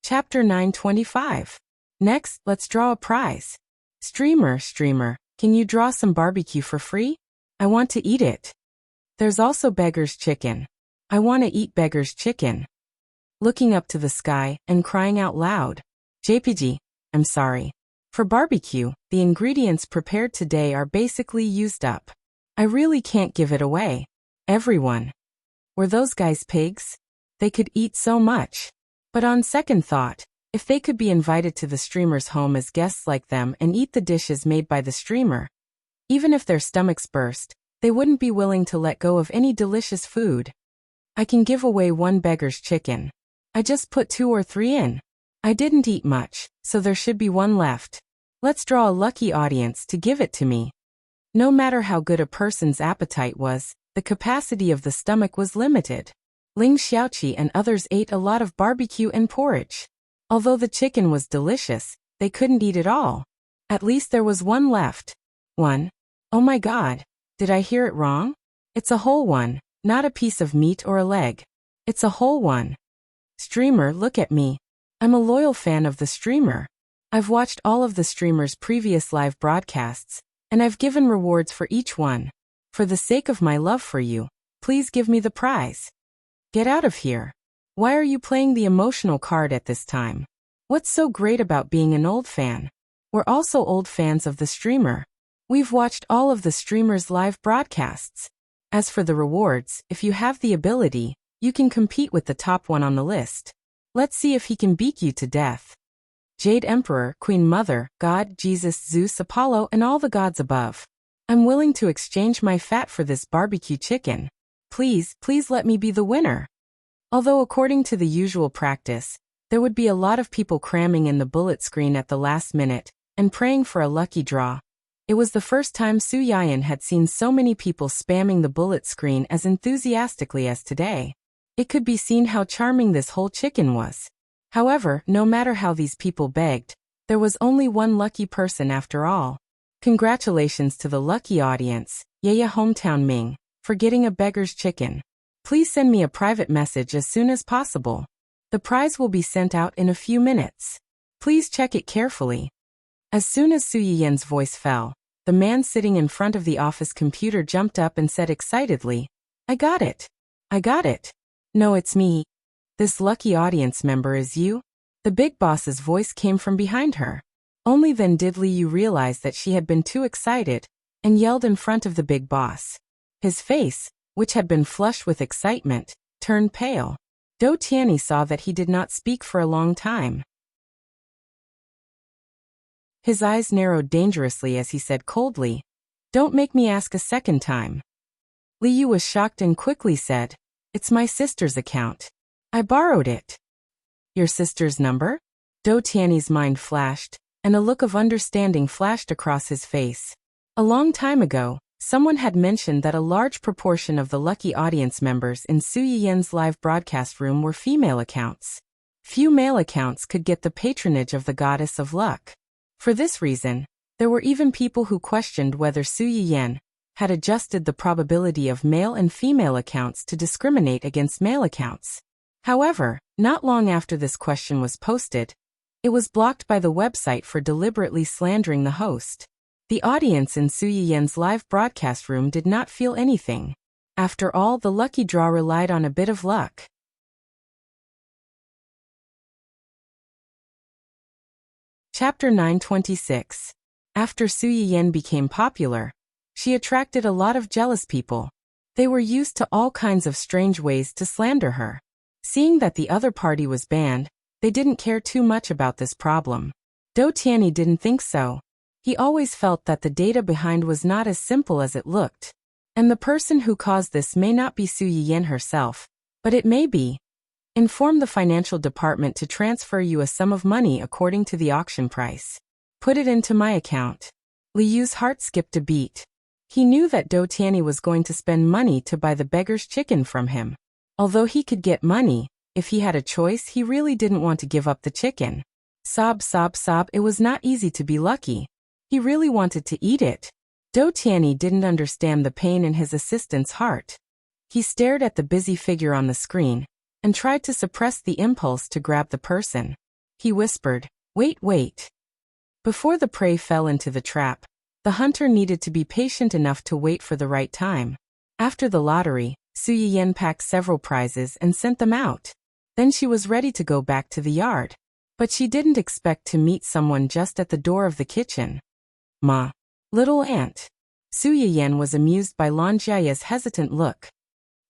Chapter 925. Next, let's draw a prize. Streamer, can you draw some barbecue for free? I want to eat it. There's also beggar's chicken. I want to eat beggar's chicken. Looking up to the sky and crying out loud. JPG, I'm sorry. For barbecue, the ingredients prepared today are basically used up. I really can't give it away. Everyone. Were those guys pigs? They could eat so much. But on second thought, if they could be invited to the streamer's home as guests like them and eat the dishes made by the streamer, even if their stomachs burst, they wouldn't be willing to let go of any delicious food. I can give away 1 beggar's chicken. I just put 2 or 3 in. I didn't eat much, so there should be 1 left. Let's draw a lucky audience to give it to me. No matter how good a person's appetite was, the capacity of the stomach was limited. Ling Xiaoqi and others ate a lot of barbecue and porridge. Although the chicken was delicious, they couldn't eat it all. At least there was 1 left. 1. Oh my God. Did I hear it wrong? It's a whole one, not a piece of meat or a leg. It's a whole one. Streamer, look at me. I'm a loyal fan of the streamer. I've watched all of the streamer's previous live broadcasts, and I've given rewards for each one. For the sake of my love for you, please give me the prize. Get out of here. Why are you playing the emotional card at this time? What's so great about being an old fan? We're also old fans of the streamer. We've watched all of the streamer's live broadcasts. As for the rewards, if you have the ability, you can compete with the top one on the list. Let's see if he can beat you to death. Jade Emperor, Queen Mother, God, Jesus, Zeus, Apollo, and all the gods above. I'm willing to exchange my fat for this barbecue chicken. Please let me be the winner. Although according to the usual practice, there would be a lot of people cramming in the bullet screen at the last minute and praying for a lucky draw. It was the first time Su Yiyan had seen so many people spamming the bullet screen as enthusiastically as today. It could be seen how charming this whole chicken was. However, no matter how these people begged, there was only 1 lucky person after all. Congratulations to the lucky audience, Yaya Hometown Ming, for getting a beggar's chicken. Please send me a private message as soon as possible. The prize will be sent out in a few minutes. Please check it carefully. As soon as Su Yiyan's voice fell, the man sitting in front of the office computer jumped up and said excitedly, I got it. I got it. No, it's me. This lucky audience member is you? The big boss's voice came from behind her. Only then did Li Yu realize that she had been too excited and yelled in front of the big boss. His face, which had been flushed with excitement, turned pale. Dou Tianyi saw that he did not speak for a long time. His eyes narrowed dangerously as he said coldly, Don't make me ask a second time. Liu was shocked and quickly said, "It's my sister's account. I borrowed it." "Your sister's number?" Dou Tiany's mind flashed, and a look of understanding flashed across his face. A long time ago, someone had mentioned that a large proportion of the lucky audience members in Su Yiyan's live broadcast room were female accounts. Few male accounts could get the patronage of the goddess of luck. For this reason, there were even people who questioned whether Su Yiyan had adjusted the probability of male and female accounts to discriminate against male accounts. However, not long after this question was posted, it was blocked by the website for deliberately slandering the host. The audience in Su Yiyan's live broadcast room did not feel anything. After all, the lucky draw relied on a bit of luck. Chapter 926. After Su Yiyan became popular, she attracted a lot of jealous people. They were used to all kinds of strange ways to slander her. Seeing that the other party was banned, they didn't care too much about this problem. Dou Tiany didn't think so. He always felt that the data behind was not as simple as it looked. And the person who caused this may not be Su Yiyan herself, but it may be. Inform the financial department to transfer you a sum of money according to the auction price. Put it into my account. Liu's heart skipped a beat. He knew that Dou Tiany was going to spend money to buy the beggar's chicken from him. Although he could get money, if he had a choice, he really didn't want to give up the chicken. Sob, sob, sob, it was not easy to be lucky. He really wanted to eat it. Dou Tiany didn't understand the pain in his assistant's heart. He stared at the busy figure on the screen and tried to suppress the impulse to grab the person. He whispered, "Wait, wait." Before the prey fell into the trap, the hunter needed to be patient enough to wait for the right time. After the lottery, Su Yiyan packed several prizes and sent them out. Then she was ready to go back to the yard. But she didn't expect to meet someone just at the door of the kitchen. "Ma. Little aunt." Su Yiyan was amused by Lan Jiaya's hesitant look.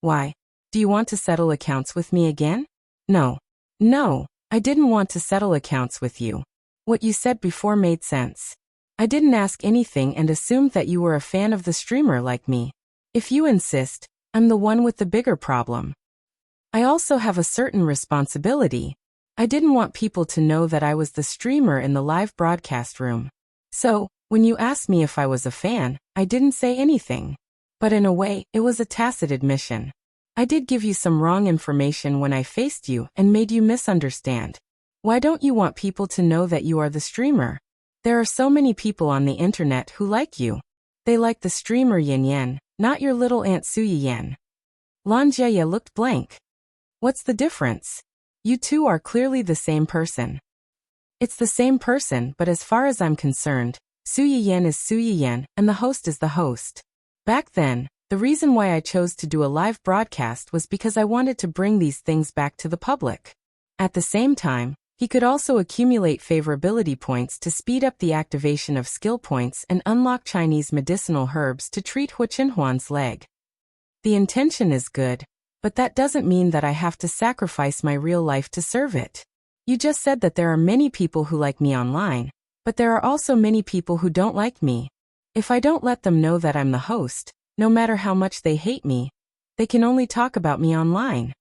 "Why? Do you want to settle accounts with me again?" "No. No, I didn't want to settle accounts with you. What you said before made sense. I didn't ask anything and assumed that you were a fan of the streamer like me. If you insist, I'm the one with the bigger problem. I also have a certain responsibility. I didn't want people to know that I was the streamer in the live broadcast room. So, when you asked me if I was a fan, I didn't say anything. But in a way, it was a tacit admission. I did give you some wrong information when I faced you and made you misunderstand. Why don't you want people to know that you are the streamer? There are so many people on the internet who like you. They like the streamer Yin Yan, not your little aunt Su Yiyan." Lan Jiaya looked blank. "What's the difference? You two are clearly the same person." "It's the same person, but as far as I'm concerned, Su Yiyan is Su Yiyan and the host is the host. Back then, the reason why I chose to do a live broadcast was because I wanted to bring these things back to the public. At the same time, he could also accumulate favorability points to speed up the activation of skill points and unlock Chinese medicinal herbs to treat Hu Qinhuan's leg. The intention is good, but that doesn't mean that I have to sacrifice my real life to serve it. You just said that there are many people who like me online, but there are also many people who don't like me. If I don't let them know that I'm the host, no matter how much they hate me, they can only talk about me online.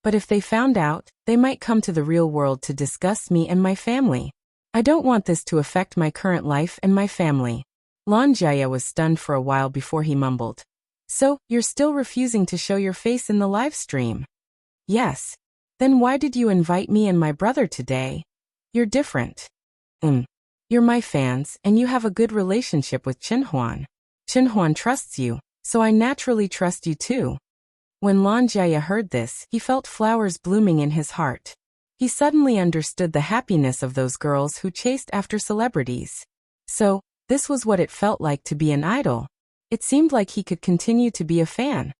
But if they found out, they might come to the real world to discuss me and my family. I don't want this to affect my current life and my family." Lan Jiaya was stunned for a while before he mumbled. "So, you're still refusing to show your face in the live stream?" "Yes. Then why did you invite me and my brother today? You're different." You're my fans, and you have a good relationship with Qinhuan. Qinhuan trusts you, so I naturally trust you too." When Lan Jiaya heard this, he felt flowers blooming in his heart. He suddenly understood the happiness of those girls who chased after celebrities. So, this was what it felt like to be an idol. It seemed like he could continue to be a fan.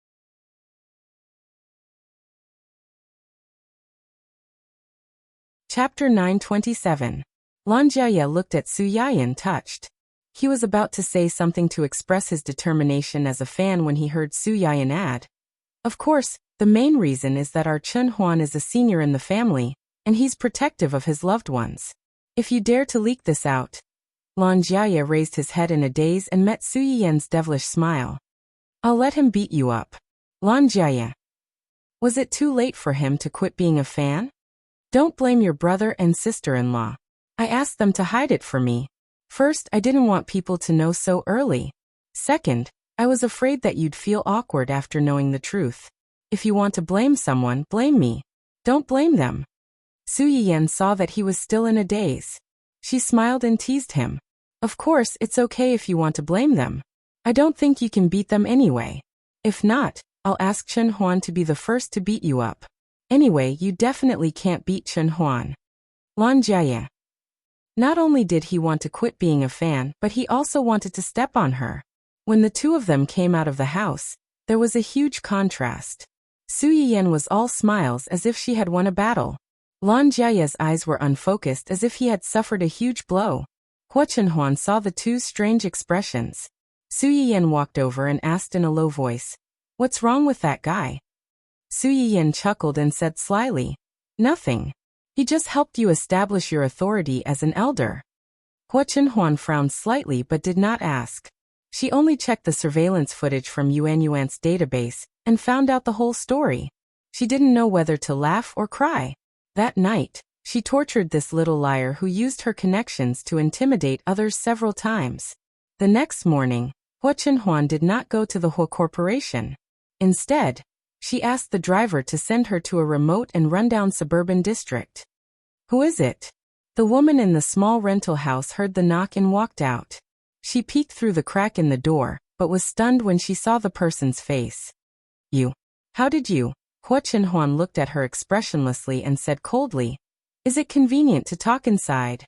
Chapter 927. Lan Jiaya looked at Su Yiyan touched. He was about to say something to express his determination as a fan when he heard Su Yiyan add, "Of course, the main reason is that our Qinhuan is a senior in the family, and he's protective of his loved ones. If you dare to leak this out, Lan Jiaye raised his head in a daze and met Su Yiyan's devilish smile. I'll let him beat you up. Lan Jiaye. Was it too late for him to quit being a fan? Don't blame your brother and sister-in-law. I asked them to hide it for me. First, I didn't want people to know so early. Second, I was afraid that you'd feel awkward after knowing the truth. If you want to blame someone, blame me. Don't blame them. Su Yiyan saw that he was still in a daze. She smiled and teased him. Of course, it's okay if you want to blame them. I don't think you can beat them anyway. If not, I'll ask Chen Huan to be the first to beat you up. Anyway, you definitely can't beat Chen Huan. Lan Jiaye. Not only did he want to quit being a fan, but he also wanted to step on her. When the two of them came out of the house, there was a huge contrast. Su Yiyan was all smiles as if she had won a battle. Lan Jiaye's eyes were unfocused as if he had suffered a huge blow. Hua Chenhuan saw the two's strange expressions. Su Yiyan walked over and asked in a low voice, "What's wrong with that guy?" Su Yiyan chuckled and said slyly, "Nothing. He just helped you establish your authority as an elder." Hua Chenhuan frowned slightly but did not ask. She only checked the surveillance footage from Yuan's database and found out the whole story. She didn't know whether to laugh or cry. That night, she tortured this little liar who used her connections to intimidate others several times. The next morning, Hua Chenhuan did not go to the Hua Corporation. Instead, she asked the driver to send her to a remote and rundown suburban district. "Who is it?" The woman in the small rental house heard the knock and walked out. She peeked through the crack in the door, but was stunned when she saw the person's face. "You. How did you?" Hua Chenhuan looked at her expressionlessly and said coldly, "Is it convenient to talk inside?"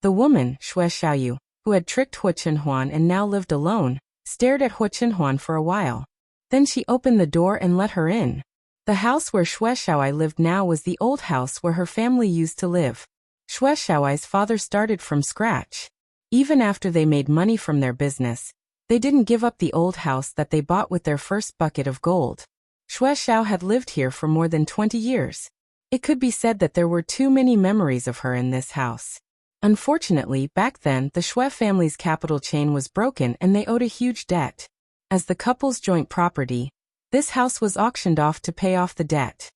The woman, Xue Xiaoyu, who had tricked Hua Chenhuan and now lived alone, stared at Hua Chenhuan for a while. Then she opened the door and let her in. The house where Xue Xiaoyu lived now was the old house where her family used to live. Xue Xiaoyu's father started from scratch. Even after they made money from their business, they didn't give up the old house that they bought with their first bucket of gold. Xue Xiao had lived here for more than 20 years. It could be said that there were too many memories of her in this house. Unfortunately, back then, the Xue family's capital chain was broken and they owed a huge debt. As the couple's joint property, this house was auctioned off to pay off the debt.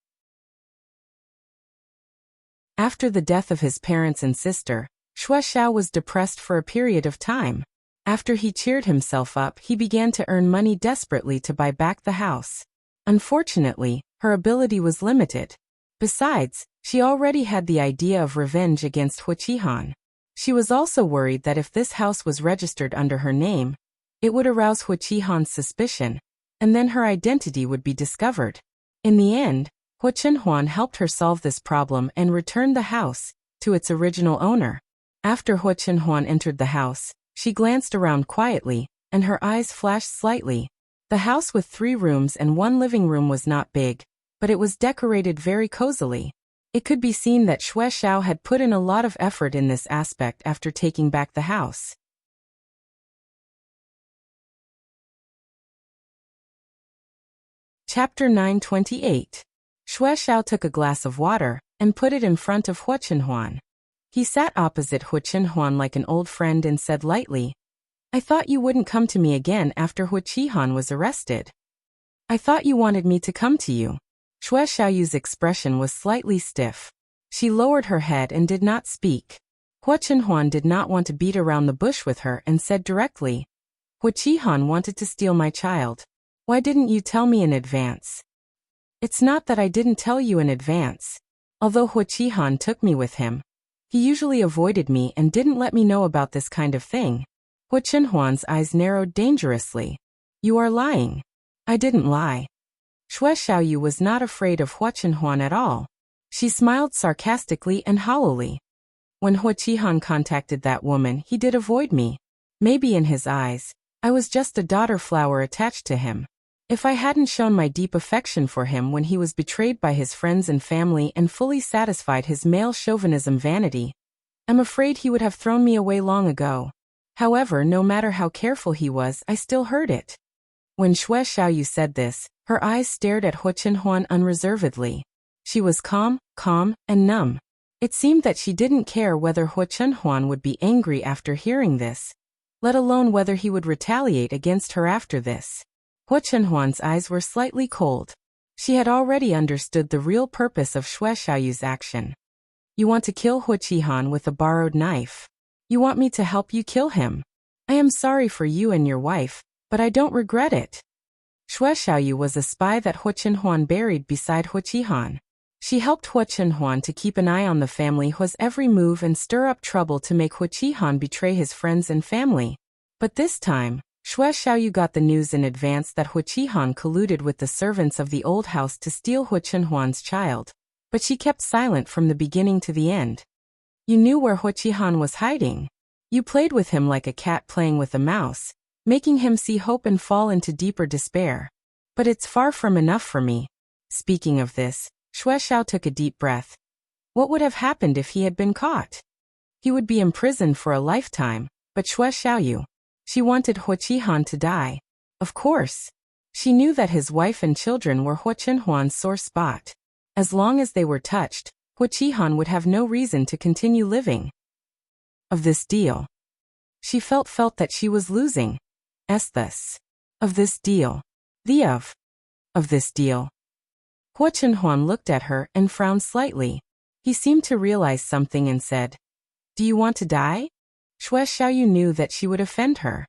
After the death of his parents and sister, Xue Xiao was depressed for a period of time. After he cheered himself up, he began to earn money desperately to buy back the house. Unfortunately, her ability was limited. Besides, she already had the idea of revenge against Hua Qihan. She was also worried that if this house was registered under her name, it would arouse Hua Qihan's suspicion, and then her identity would be discovered. In the end, Hua Chenhuan helped her solve this problem and returned the house to its original owner. After Hua Chenhuan entered the house, she glanced around quietly, and her eyes flashed slightly. The house with 3 rooms and 1 living room was not big, but it was decorated very cozily. It could be seen that Xue Xiao had put in a lot of effort in this aspect after taking back the house. Chapter 928. Xue Xiao took a glass of water and put it in front of Hua Chenhuan. He sat opposite Hua Chenhuan like an old friend and said lightly, "I thought you wouldn't come to me again after Hua Qihan was arrested. I thought you wanted me to come to you." Xue Xiaoyu's expression was slightly stiff. She lowered her head and did not speak. Hua Chenhuan did not want to beat around the bush with her and said directly, "Hua Qihan wanted to steal my child. Why didn't you tell me in advance?" "It's not that I didn't tell you in advance. Although Hua Qihan took me with him, he usually avoided me and didn't let me know about this kind of thing." Hua Chenhuan's eyes narrowed dangerously. "You are lying." "I didn't lie." Xue Xiaoyu was not afraid of Hua Chenhuan at all. She smiled sarcastically and hollowly. "When Hua Qihan contacted that woman, he did avoid me. Maybe in his eyes, I was just a daughter flower attached to him. If I hadn't shown my deep affection for him when he was betrayed by his friends and family and fully satisfied his male chauvinism vanity, I'm afraid he would have thrown me away long ago. However, no matter how careful he was, I still heard it." When Xue Xiaoyu said this, her eyes stared at Hua Chenhuan unreservedly. She was calm, and numb. It seemed that she didn't care whether Hua Chunhuan would be angry after hearing this, let alone whether he would retaliate against her after this. Hua Chunhuan's eyes were slightly cold. She had already understood the real purpose of Xue Xiaoyu's action. You want to kill Hua Qihan with a borrowed knife. You want me to help you kill him. I am sorry for you and your wife, but I don't regret it. Xue Xiaoyu was a spy that Hua Chunhuan buried beside Hua Qihan. She helped Hua Chunhuan to keep an eye on the family Hua's every move and stir up trouble to make Hua Qihan betray his friends and family. But this time, Xue Xiaoyu got the news in advance that Hua Qihan colluded with the servants of the old house to steal Hua Chunhuan's child, but she kept silent from the beginning to the end. You knew where Hua Qihan was hiding. You played with him like a cat playing with a mouse, making him see hope and fall into deeper despair. But it's far from enough for me. Speaking of this, Xue Xiao took a deep breath. What would have happened if he had been caught? He would be imprisoned for a lifetime, but Xue Xiaoyu, she wanted Hua Qihan to die. Of course. She knew that his wife and children were Hua Chunhuan's sore spot. As long as they were touched, Hua Qihan would have no reason to continue living. Of this deal. She felt that she was losing. Thus. Of this deal. Of this deal. Hua Chunhuan looked at her and frowned slightly. He seemed to realize something and said, Do you want to die? Xue Xiaoyu knew that she would offend her.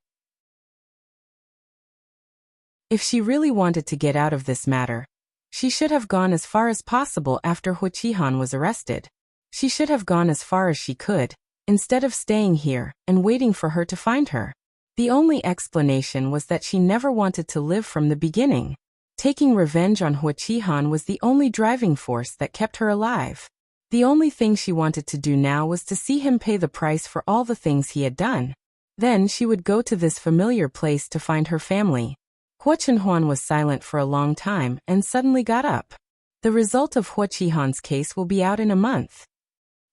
If she really wanted to get out of this matter, she should have gone as far as possible after Hua Qihan was arrested. She should have gone as far as she could, instead of staying here and waiting for her to find her. The only explanation was that she never wanted to live from the beginning. Taking revenge on Hua Qihan was the only driving force that kept her alive. The only thing she wanted to do now was to see him pay the price for all the things he had done. Then she would go to this familiar place to find her family. Hua Chunhuan was silent for a long time and suddenly got up. The result of Hua Qihan's case will be out in a month.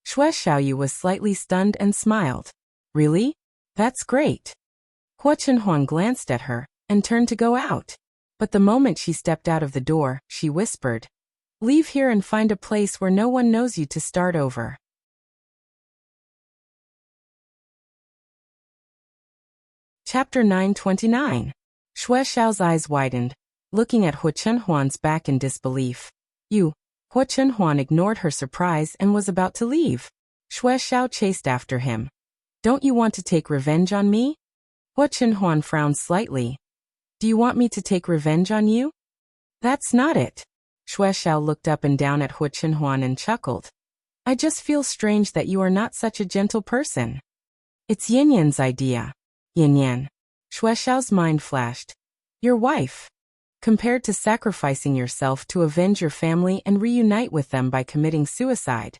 Xue Xiaoyu was slightly stunned and smiled. Really? That's great. Hua Chunhuan glanced at her and turned to go out. But the moment she stepped out of the door, she whispered, Leave here and find a place where no one knows you to start over. Chapter 929. Xue Xiao's eyes widened, looking at Hua Chunhuan's back in disbelief. Hua Chunhuan ignored her surprise and was about to leave. Xue Xiao chased after him. Don't you want to take revenge on me? Hua Chunhuan frowned slightly. Do you want me to take revenge on you? That's not it. Xue Xiao looked up and down at Hua Chunhuan and chuckled. I just feel strange that you are not such a gentle person. It's Yin Yan's idea. Yin Yan. Xue Xiao's mind flashed. Your wife. Compared to sacrificing yourself to avenge your family and reunite with them by committing suicide.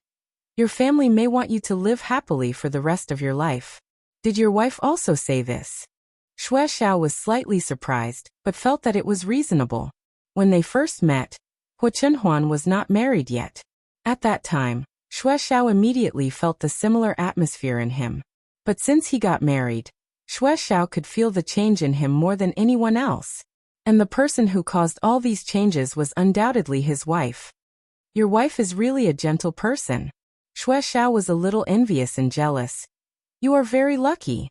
Your family may want you to live happily for the rest of your life. Did your wife also say this? Xue Xiao was slightly surprised, but felt that it was reasonable. When they first met, Hua Chunhuan was not married yet. At that time, Xue Xiao immediately felt the similar atmosphere in him. But since he got married, Xue Xiao could feel the change in him more than anyone else. And the person who caused all these changes was undoubtedly his wife. Your wife is really a gentle person. Xue Xiao was a little envious and jealous. You are very lucky.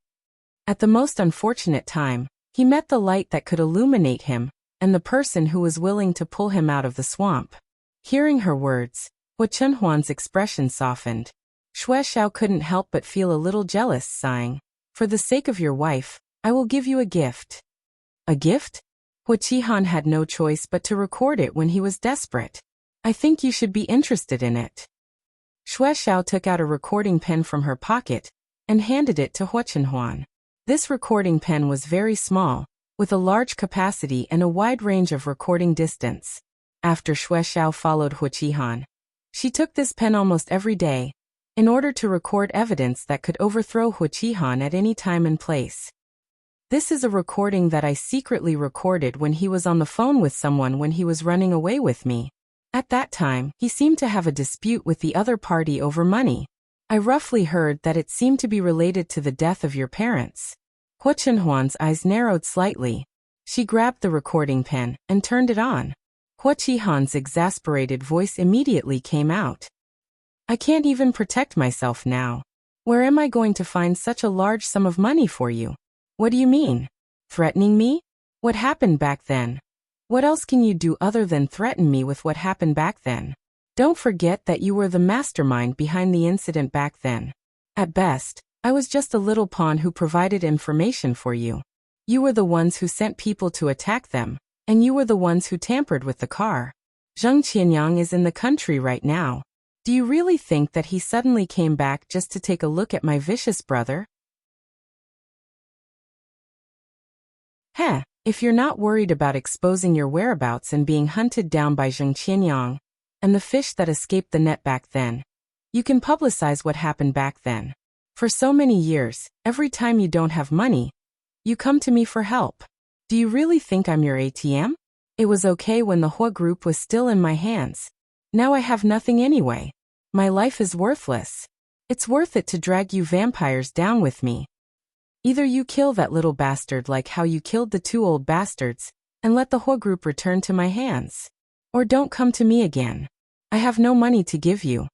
At the most unfortunate time, he met the light that could illuminate him, and the person who was willing to pull him out of the swamp. Hearing her words, Hua Chunhuan's expression softened. Xue Xiao couldn't help but feel a little jealous, sighing. For the sake of your wife, I will give you a gift. A gift? Hua Qihan had no choice but to record it when he was desperate. I think you should be interested in it. Xue Xiao took out a recording pen from her pocket and handed it to Hua Chunhuan. This recording pen was very small, with a large capacity and a wide range of recording distance. After Xue Xiao followed Hua Qihan, she took this pen almost every day, in order to record evidence that could overthrow Hua Qihan at any time and place. This is a recording that I secretly recorded when he was on the phone with someone when he was running away with me. At that time, he seemed to have a dispute with the other party over money. I roughly heard that it seemed to be related to the death of your parents. Hua Chunhuan's eyes narrowed slightly. She grabbed the recording pen and turned it on. Hua Qihan's exasperated voice immediately came out. I can't even protect myself now. Where am I going to find such a large sum of money for you? What do you mean? Threatening me? What happened back then? What else can you do other than threaten me with what happened back then? Don't forget that you were the mastermind behind the incident back then. At best, I was just a little pawn who provided information for you. You were the ones who sent people to attack them, and you were the ones who tampered with the car. Zheng Qianyang is in the country right now. Do you really think that he suddenly came back just to take a look at my vicious brother? Heh, if you're not worried about exposing your whereabouts and being hunted down by Zheng Qianyang, and the fish that escaped the net back then, you can publicize what happened back then. For so many years, every time you don't have money, you come to me for help. Do you really think I'm your ATM? It was okay when the Hua group was still in my hands. Now I have nothing anyway. My life is worthless. It's worth it to drag you vampires down with me. Either you kill that little bastard like how you killed the two old bastards, and let the Hua group return to my hands. Or don't come to me again. I have no money to give you.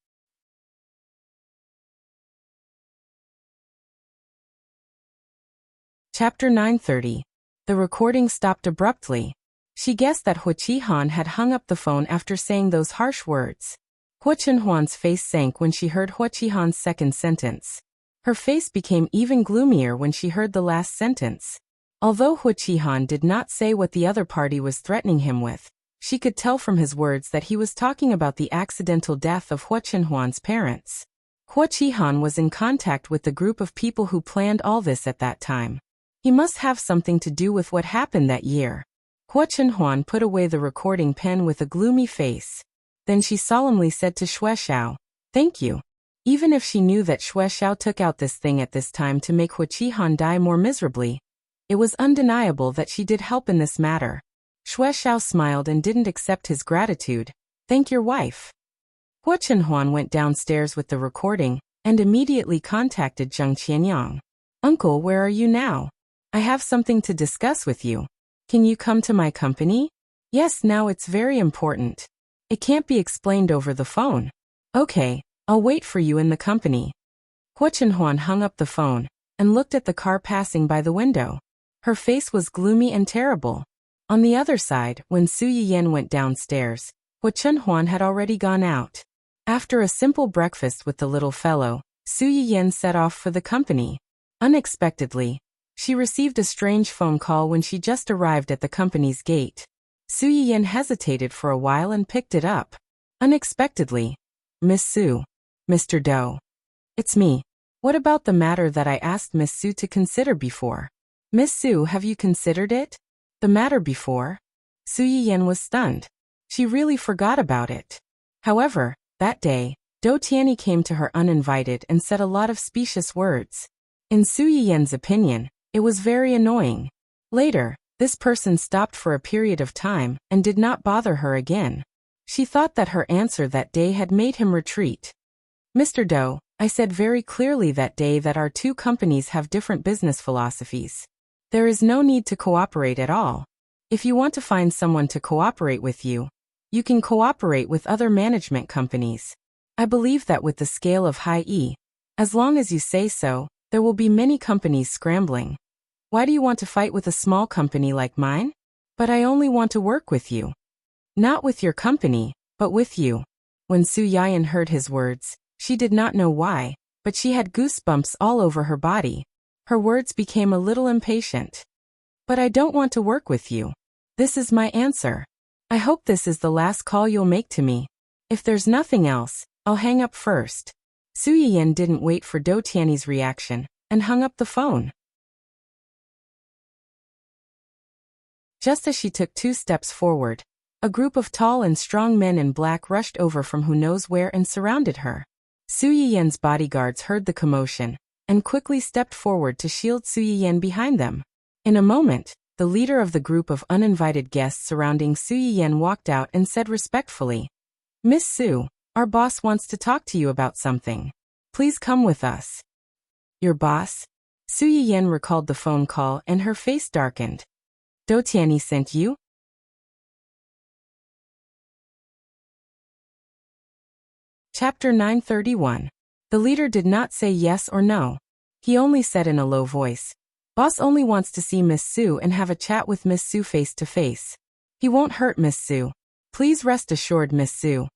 Chapter 930. The recording stopped abruptly. She guessed that Hua Qihan had hung up the phone after saying those harsh words. Hua Chenhuan's face sank when she heard Hua Qihan's second sentence. Her face became even gloomier when she heard the last sentence. Although Hua Qihan did not say what the other party was threatening him with, she could tell from his words that he was talking about the accidental death of Hua Chenhuan's parents. Hua Qihan was in contact with the group of people who planned all this at that time. He must have something to do with what happened that year. Hua Chenhuan put away the recording pen with a gloomy face. Then she solemnly said to Xue Xiao, "Thank you." Even if she knew that Xue Xiao took out this thing at this time to make Hua Qihan die more miserably, it was undeniable that she did help in this matter. Xue Xiao smiled and didn't accept his gratitude. "Thank your wife." Hua Chenhuan went downstairs with the recording and immediately contacted Zheng Qianyang. "Uncle, where are you now? I have something to discuss with you. Can you come to my company?" "Yes, now it's very important. It can't be explained over the phone." "Okay, I'll wait for you in the company." Hua Chenhuan hung up the phone and looked at the car passing by the window. Her face was gloomy and terrible. On the other side, when Su Yiyan went downstairs, Hua Chenhuan had already gone out. After a simple breakfast with the little fellow, Su Yiyan set off for the company. Unexpectedly, she received a strange phone call when she just arrived at the company's gate. Su Yiyan hesitated for a while and picked it up. Unexpectedly, "Miss Su." "Mr. Doe." "It's me. What about the matter that I asked Miss Su to consider before?" "Miss Su, have you considered it?" "The matter before?" Su Yiyan was stunned. She really forgot about it. However, that day, Do Tianyi came to her uninvited and said a lot of specious words. In Su Yiyan's opinion, it was very annoying. Later, this person stopped for a period of time and did not bother her again. She thought that her answer that day had made him retreat. "Mr. Doe, I said very clearly that day that our two companies have different business philosophies. There is no need to cooperate at all. If you want to find someone to cooperate with you, you can cooperate with other management companies. I believe that with the scale of high E, as long as you say so, there will be many companies scrambling. Why do you want to fight with a small company like mine? But I only want to work with you. Not with your company, but with you." When Su Yiyan heard his words, she did not know why, but she had goosebumps all over her body. Her words became a little impatient. "But I don't want to work with you. This is my answer. I hope this is the last call you'll make to me. If there's nothing else, I'll hang up first." Su Yiyan didn't wait for Do Tianyi's reaction and hung up the phone. Just as she took 2 steps forward, a group of tall and strong men in black rushed over from who knows where and surrounded her. Su Yiyan's bodyguards heard the commotion and quickly stepped forward to shield Su Yiyan behind them. In a moment, the leader of the group of uninvited guests surrounding Su Yiyan walked out and said respectfully, "Miss Su, our boss wants to talk to you about something. Please come with us." "Your boss?" Su Yiyan recalled the phone call and her face darkened. "Do Tianyi sent you?" Chapter 931. The leader did not say yes or no. He only said in a low voice, "Boss only wants to see Miss Sue and have a chat with Miss Sue face to face. He won't hurt Miss Sue. Please rest assured, Miss Sue."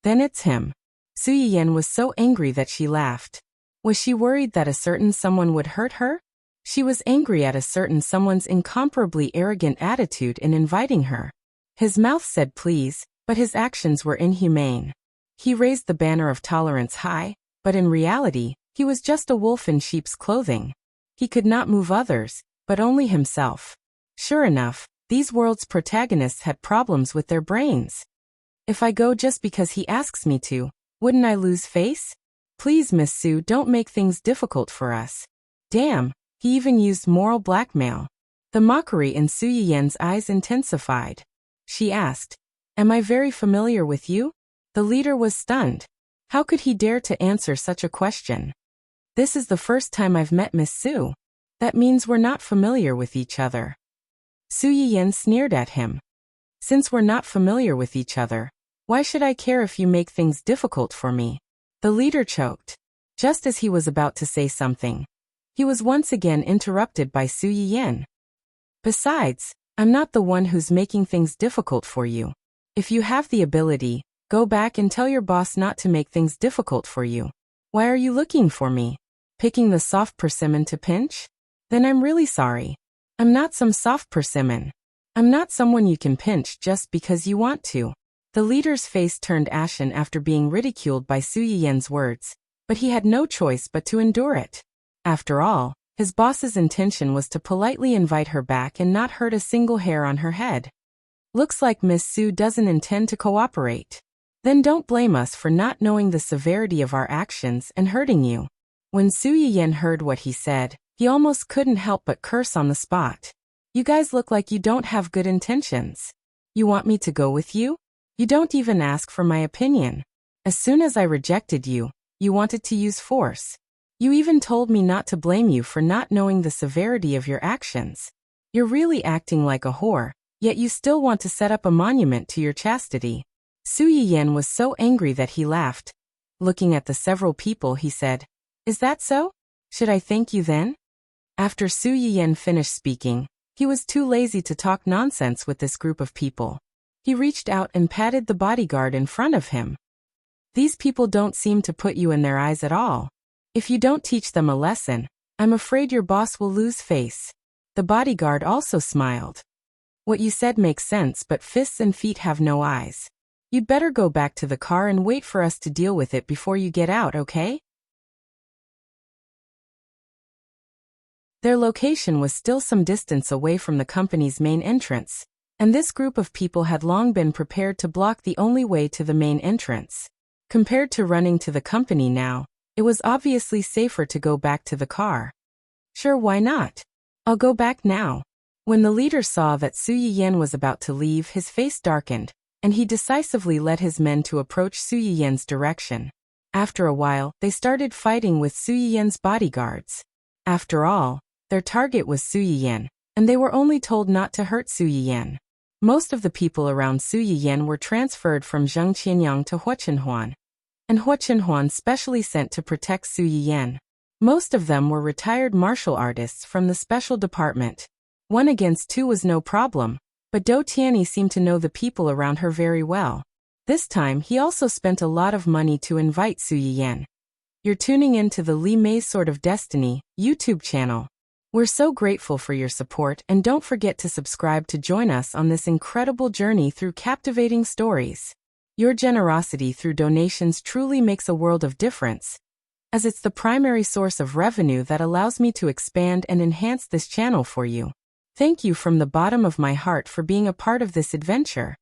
Then it's him. Su Yiyan was so angry that she laughed. Was she worried that a certain someone would hurt her? She was angry at a certain someone's incomparably arrogant attitude in inviting her. His mouth said please, but his actions were inhumane. He raised the banner of tolerance high, but in reality, he was just a wolf in sheep's clothing. He could not move others, but only himself. Sure enough, these world's protagonists had problems with their brains. If I go just because he asks me to, wouldn't I lose face? Please, Miss Sue, don't make things difficult for us. Damn, he even used moral blackmail. The mockery in Su Yiyan's eyes intensified. She asked, "Am I very familiar with you?" The leader was stunned. How could he dare to answer such a question? "This is the first time I've met Miss Sue. That means we're not familiar with each other." Su Yiyan sneered at him. "Since we're not familiar with each other, why should I care if you make things difficult for me?" The leader choked. Just as he was about to say something, he was once again interrupted by Su Yiyan. "Besides, I'm not the one who's making things difficult for you. If you have the ability, go back and tell your boss not to make things difficult for you. Why are you looking for me? Picking the soft persimmon to pinch? Then I'm really sorry. I'm not some soft persimmon. I'm not someone you can pinch just because you want to." The leader's face turned ashen after being ridiculed by Su Yiyan's words, but he had no choice but to endure it. After all, his boss's intention was to politely invite her back and not hurt a single hair on her head. Looks like Miss Sue doesn't intend to cooperate. Then don't blame us for not knowing the severity of our actions and hurting you. When Su Yiyan heard what he said, he almost couldn't help but curse on the spot. "You guys look like you don't have good intentions. You want me to go with you? You don't even ask for my opinion. As soon as I rejected you, you wanted to use force. You even told me not to blame you for not knowing the severity of your actions. You're really acting like a whore, yet you still want to set up a monument to your chastity." Su Yiyan was so angry that he laughed. Looking at the several people, he said, "Is that so? Should I thank you then?" After Su Yiyan finished speaking, he was too lazy to talk nonsense with this group of people. He reached out and patted the bodyguard in front of him. "These people don't seem to put you in their eyes at all. If you don't teach them a lesson, I'm afraid your boss will lose face." The bodyguard also smiled. "What you said makes sense, but fists and feet have no eyes. You'd better go back to the car and wait for us to deal with it before you get out, okay?" Their location was still some distance away from the company's main entrance, and this group of people had long been prepared to block the only way to the main entrance. Compared to running to the company now, it was obviously safer to go back to the car. "Sure, why not? I'll go back now." When the leader saw that Su Yiyan was about to leave, his face darkened, and he decisively led his men to approach Su Yiyan's direction. After a while, they started fighting with Su Yiyan's bodyguards. After all, their target was Su Yiyan, and they were only told not to hurt Su Yiyan. Most of the people around Su Yiyan were transferred from Zhengqianyang to Huachenhuan, and Huachenhuan specially sent to protect Su Yiyan. Most of them were retired martial artists from the special department. 1 against 2 was no problem, but Do Tianyi seemed to know the people around her very well. This time he also spent a lot of money to invite Su Yiyan. You're tuning in to the Li Mei's Sword of Destiny YouTube channel. We're so grateful for your support, and don't forget to subscribe to join us on this incredible journey through captivating stories. Your generosity through donations truly makes a world of difference, as it's the primary source of revenue that allows me to expand and enhance this channel for you. Thank you from the bottom of my heart for being a part of this adventure.